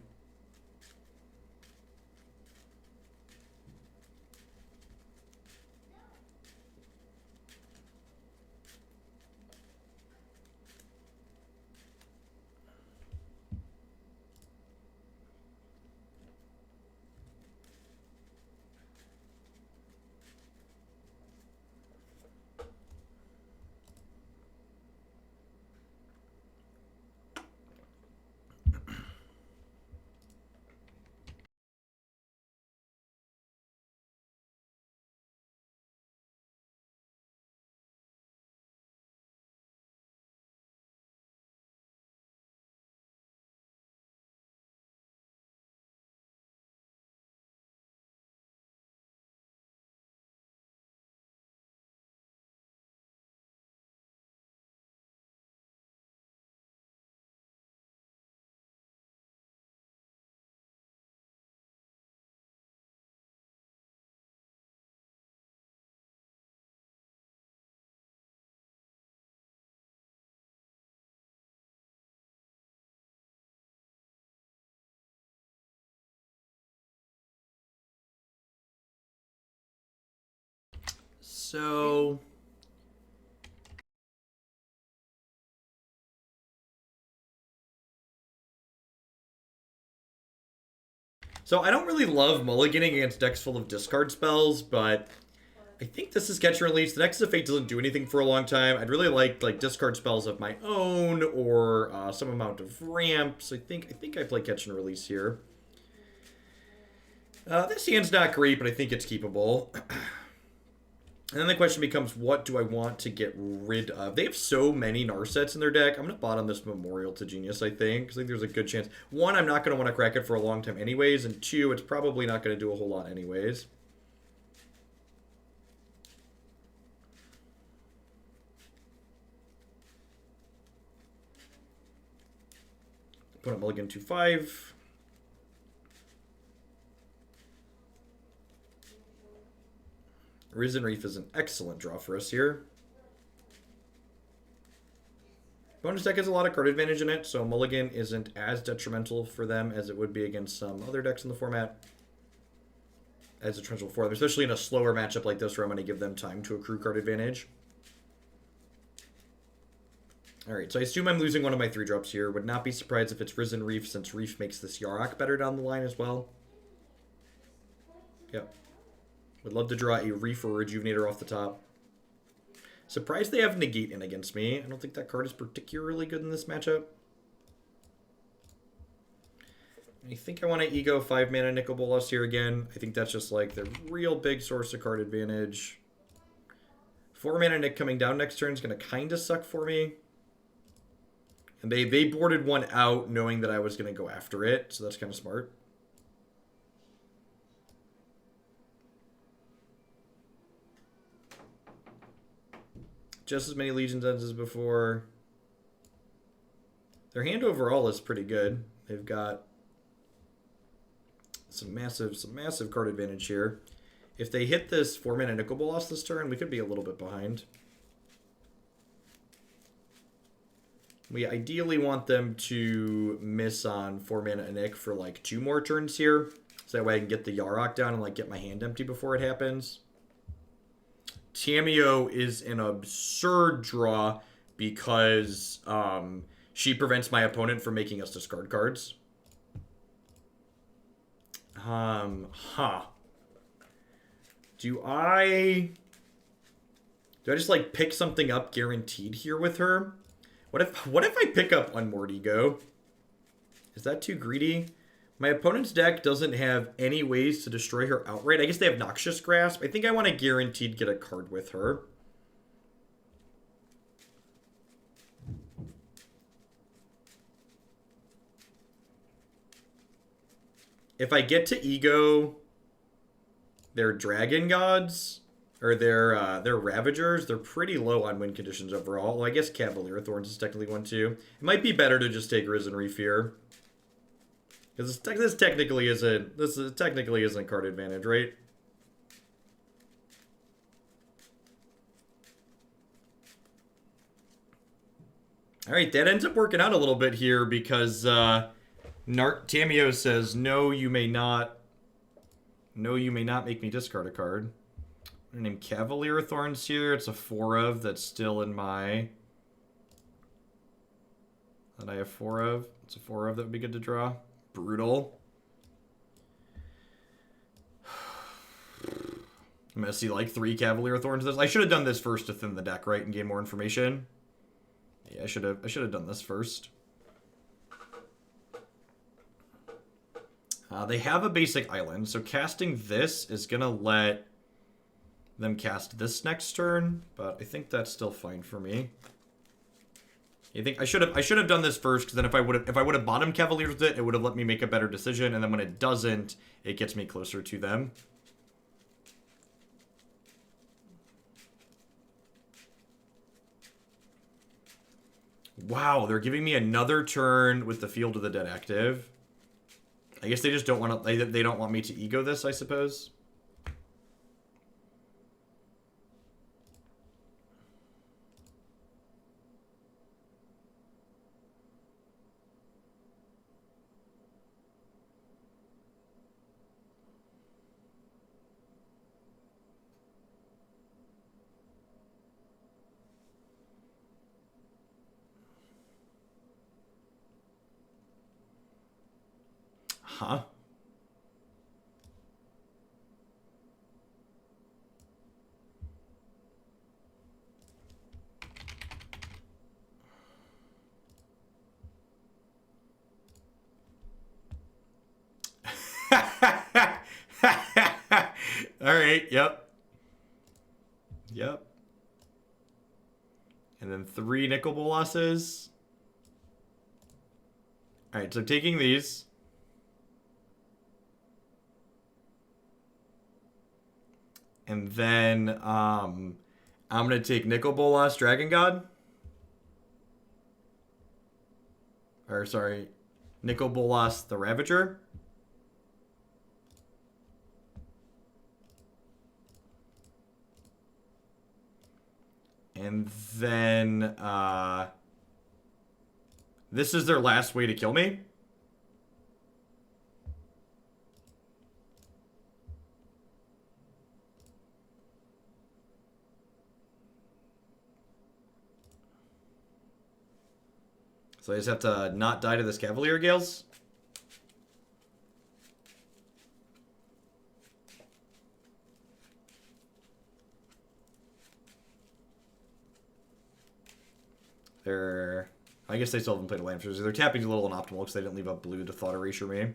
So I don't really love mulliganing against decks full of discard spells, but I think this is catch and release. The Nexus of Fate doesn't do anything for a long time. I'd really like discard spells of my own or some amount of ramps. I think I play catch and release here. This hand's not great, but I think it's keepable. And then the question becomes, what do I want to get rid of? They have so many Narsets in their deck. I'm going to bottom this Memorial to Genius, I think. Because I think there's a good chance. One, I'm not going to want to crack it for a long time anyways. And two, it's probably not going to do a whole lot anyways. Put up mulligan 2/5. Risen Reef is an excellent draw for us here. Bonus deck has a lot of card advantage in it, so mulligan isn't as detrimental for them as it would be against some other decks in the format. As detrimental for them, especially in a slower matchup like this where I'm going to give them time to accrue card advantage. Alright, so I assume I'm losing one of my 3-drops here. Would not be surprised if it's Risen Reef, since Reef makes this Yarok better down the line as well. Yep. Would love to draw a Reef or Rejuvenator off the top. Surprised they have Negate in against me. I don't think that card is particularly good in this matchup. I think I want to Ego 5-mana Nicol Bolas here again. I think that's just like the real big source of card advantage. 4-mana Nick coming down next turn is going to kind of suck for me. And they boarded one out knowing that I was going to go after it, so that's kind of smart. Just as many Legion's Ends as before. Their hand overall is pretty good. They've got some massive card advantage here. If they hit this 4-mana Nicol Bolas this turn, we could be a little bit behind. We ideally want them to miss on 4-mana Nick for like 2 more turns here. So that way I can get the Yarok down and like get my hand empty before it happens. Tamiyo is an absurd draw because she prevents my opponent from making us discard cards. Do I just like pick something up guaranteed here with her? What if I pick up Unmoored Ego? Is that too greedy? My opponent's deck doesn't have any ways to destroy her outright. I guess they have Noxious Grasp. I think I want to guaranteed get a card with her. If I get to Ego their Dragon Gods, or their Ravagers, they're pretty low on win conditions overall. Well, I guess Cavalier of Thorns is technically one too. It might be better to just take Risen Reef here. Because this technically isn't card advantage, right? Alright, that ends up working out a little bit here because Tamiyo says, no, you may not make me discard a card. I'm gonna name Cavalier of Thorns here. It's a 4 of that's still in my... That I have 4 of. It's a 4 of that would be good to draw. Brutal. I'm gonna see like 3 Cavalier of Thorns. I should have done this first to thin the deck, right, and gain more information. Yeah, I should have done this first. They have a basic island, so casting this is gonna let them cast this next turn, but I think that's still fine for me. I think I should have done this first, because then if I would have bottom Cavaliers with it, it would have let me make a better decision, and then when it doesn't, it gets me closer to them. Wow, they're giving me another turn with the Field of the Dead active. I guess they just don't want to. They don't want me to ego this, I suppose. Huh? All right, yep. Yep. And then 3 nickel bolasses. All right, so taking these. And then I'm going to take Nicol Bolas Dragon God. Or, sorry, Nicol Bolas the Ravager. And then this is their last way to kill me. So I just have to not die to this Cavalier Gales. I guess they still haven't played a land. They're tapping a little unoptimal because they didn't leave up blue to Thought Erasure me.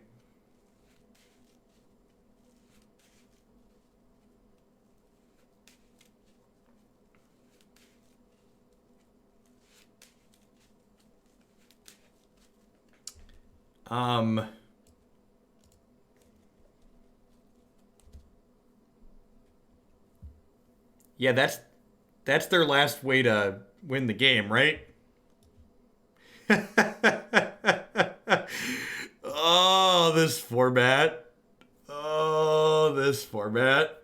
Yeah, that's their last way to win the game, right? Oh, this format. Oh, this format.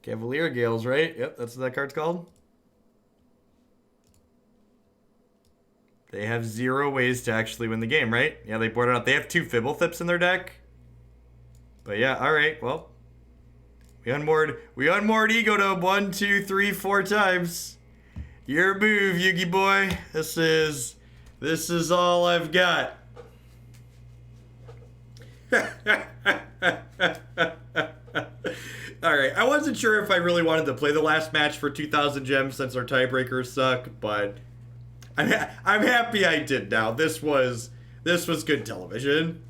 Cavalier Gales, right? Yep, that's what that card's called. They have 0 ways to actually win the game, right? Yeah, they boarded out. They have 2 Fibblethrips in their deck. But yeah, alright, well. We unmoored Ego Dome 1, 2, 3, 4 times. Your move, Yugi boy. This is all I've got. Alright, I wasn't sure if I really wanted to play the last match for 2,000 gems since our tiebreakers suck, but I'm happy I did now. This was good television.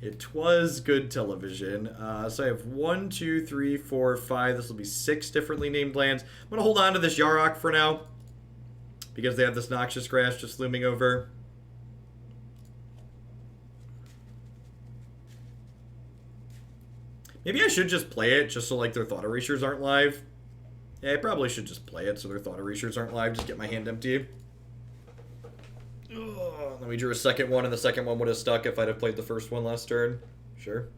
It was good television. So I have 1, 2, 3, 4, 5. This will be 6 differently named lands. I'm going to hold on to this Yarok for now, because they have this Noxious Grass just looming over. Maybe I should just play it just so like their Thought Erasures aren't live. Yeah, I probably should just play it so their Thought Erasures aren't live. Just get my hand empty. Ugh. Then we drew a second one, and the second one would have stuck if I'd have played the first one last turn. Sure.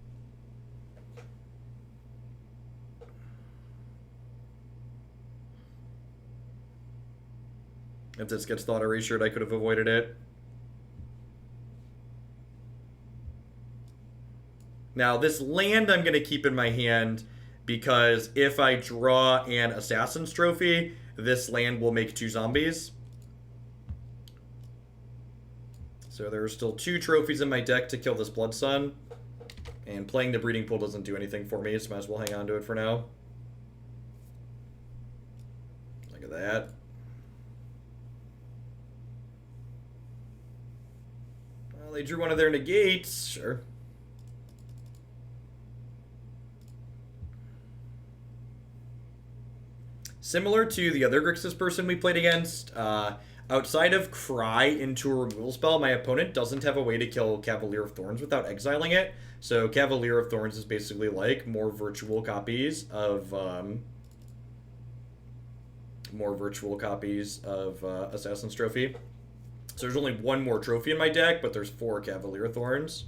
If this gets Thought Erasured, I could have avoided it. Now, this land I'm going to keep in my hand because if I draw an Assassin's Trophy, this land will make 2 zombies. So there are still 2 trophies in my deck to kill this Blood Sun. And playing the Breeding Pool doesn't do anything for me, so might as well hang on to it for now. Look at that. Well, they drew one of their negates. Sure. Similar to the other Grixis person we played against, outside of Cry into a removal spell, my opponent doesn't have a way to kill Cavalier of Thorns without exiling it. So Cavalier of Thorns is basically like more virtual copies of Assassin's Trophy. So there's only 1 more trophy in my deck, but there's 4 Cavalier of Thorns.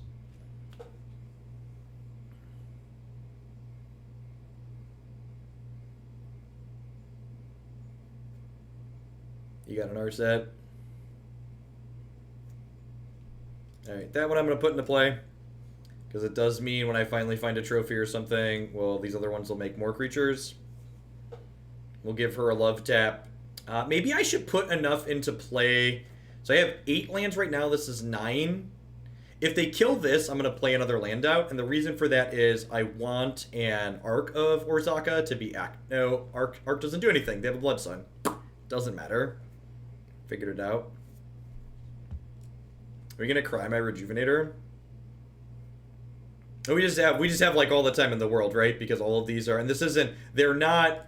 You got an R set. Alright, that one I'm going to put into play. Because it does mean when I finally find a trophy or something, well, these other ones will make more creatures. We'll give her a love tap. Maybe I should put enough into play. So I have 8 lands right now. This is 9. If they kill this, I'm going to play another land out. And the reason for that is I want an Arch of Orazca to be No, Arch doesn't do anything. They have a Blood Sun. Doesn't matter. Figured it out. Are we going to cry my Rejuvenator? We just have like all the time in the world, right? Because all of these are, and this isn't, they're not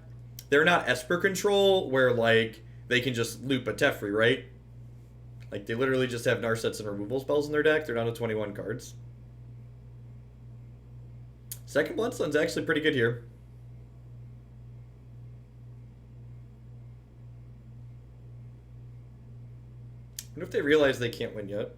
Esper control where like they can just loop a Teferi, right? Like they literally just have Narsets and removal spells in their deck. They're down to 21 cards. Second Blood Sun's actually pretty good here. I wonder if they realize they can't win yet.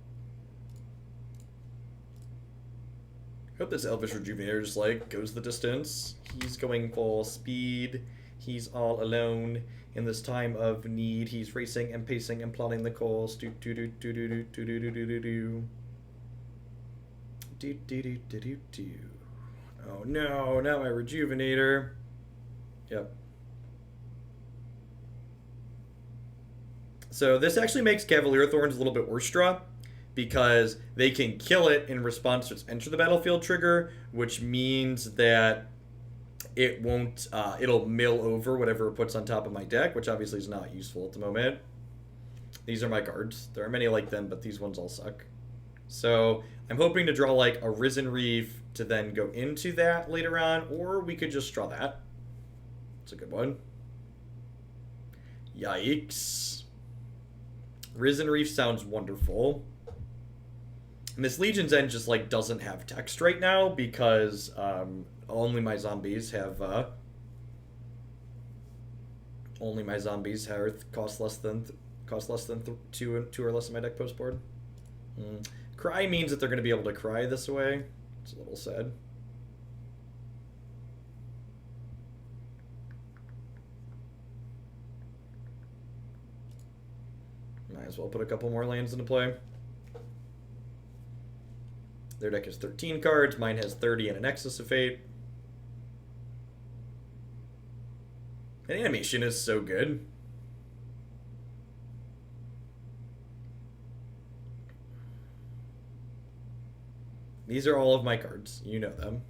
I hope this Elvish Rejuvenator just like goes the distance. He's going full speed. He's all alone in this time of need. He's racing and pacing and plotting the course. Do do do do do do do do do do do do. Do do do do do do. Oh no, not my Rejuvenator. Yep. So this actually makes Cavalier of Thorns a little bit worse draw, because they can kill it in response to its enter the battlefield trigger, which means that it won't, it'll mill over whatever it puts on top of my deck, which obviously is not useful at the moment. These are my cards. There are many like them, but these ones all suck. So I'm hoping to draw like a Risen Reef to then go into that later on, or we could just draw that. It's a good one. Yikes. Risen Reef sounds wonderful. And this Legion's End just like doesn't have text right now because only my zombies have cost less than two or less in my deck post board. Cry means that they're going to be able to cry this way. It's a little sad. Might as well put a couple more lands into play. Their deck has 13 cards. Mine has 30 and a Nexus of Fate. And animation is so good. These are all of my cards. You know them.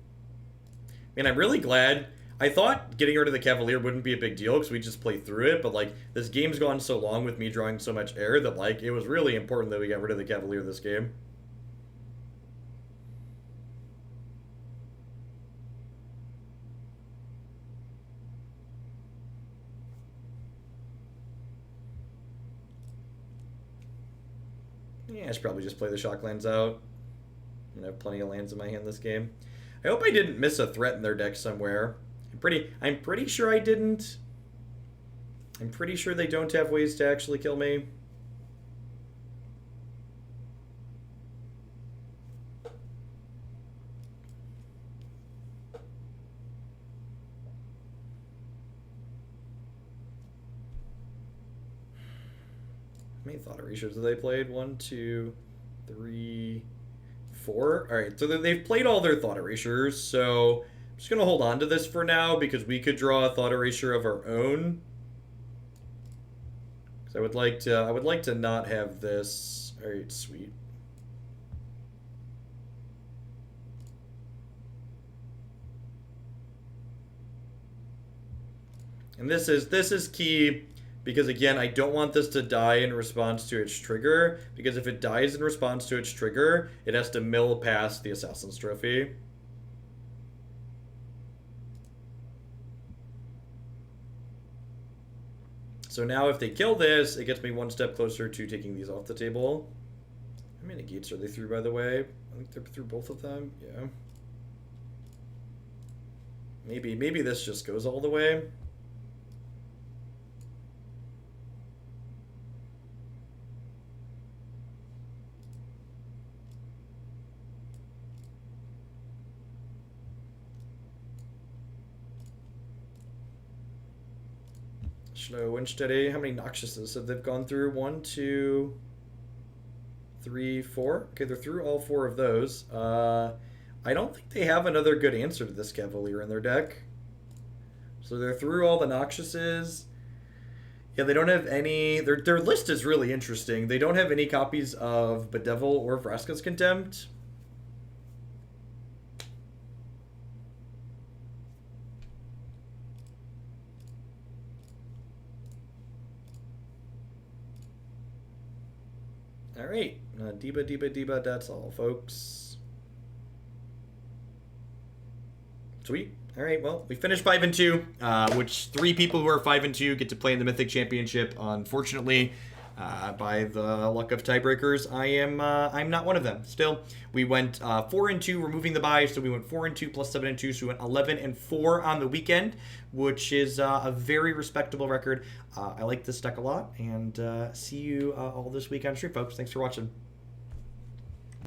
And I'm really glad. I thought getting rid of the Cavalier wouldn't be a big deal because we just play through it. But, like, this game's gone so long with me drawing so much air that, like, it was really important that we got rid of the Cavalier this game. Yeah, I should probably just play the shock lands out. I'm gonna have plenty of lands in my hand this game. I hope I didn't miss a threat in their deck somewhere. I'm pretty sure I didn't. I'm pretty sure they don't have ways to actually kill me. How many Thought Erasures have they played? 1, 2, 3, 4. Alright, so they've played all their Thought Erasures, so I'm just going to hold on to this for now because we could draw a Thought Erasure of our own. Because I would like to not have this. Alright, sweet. And this is key. Because, again, I don't want this to die in response to its trigger. Because if it dies in response to its trigger, it has to mill past the Assassin's Trophy. So now if they kill this, it gets me one step closer to taking these off the table. How many gates are they through, by the way? I think they're through both of them. Yeah. Maybe this just goes all the way. Slow and steady. How many Noxiouses have they gone through? 1, 2, 3, 4. Okay, they're through all 4 of those. I don't think they have another good answer to this Cavalier in their deck. So they're through all the Noxiouses. Yeah, they don't have any. Their list is really interesting. They don't have any copies of Bedevil or Vraska's Contempt. All right, Deba. That's all, folks. Sweet. All right, well, we finished 5-2, which 3 people who are 5-2 get to play in the Mythic Championship. Unfortunately, by the luck of tiebreakers, I'm not one of them. Still, we went 4-2, removing the bye, so we went 4-2 plus 7-2, so we went 11-4 on the weekend, which is a very respectable record. I like this deck a lot, and see you all this week on stream, folks. Thanks for watching.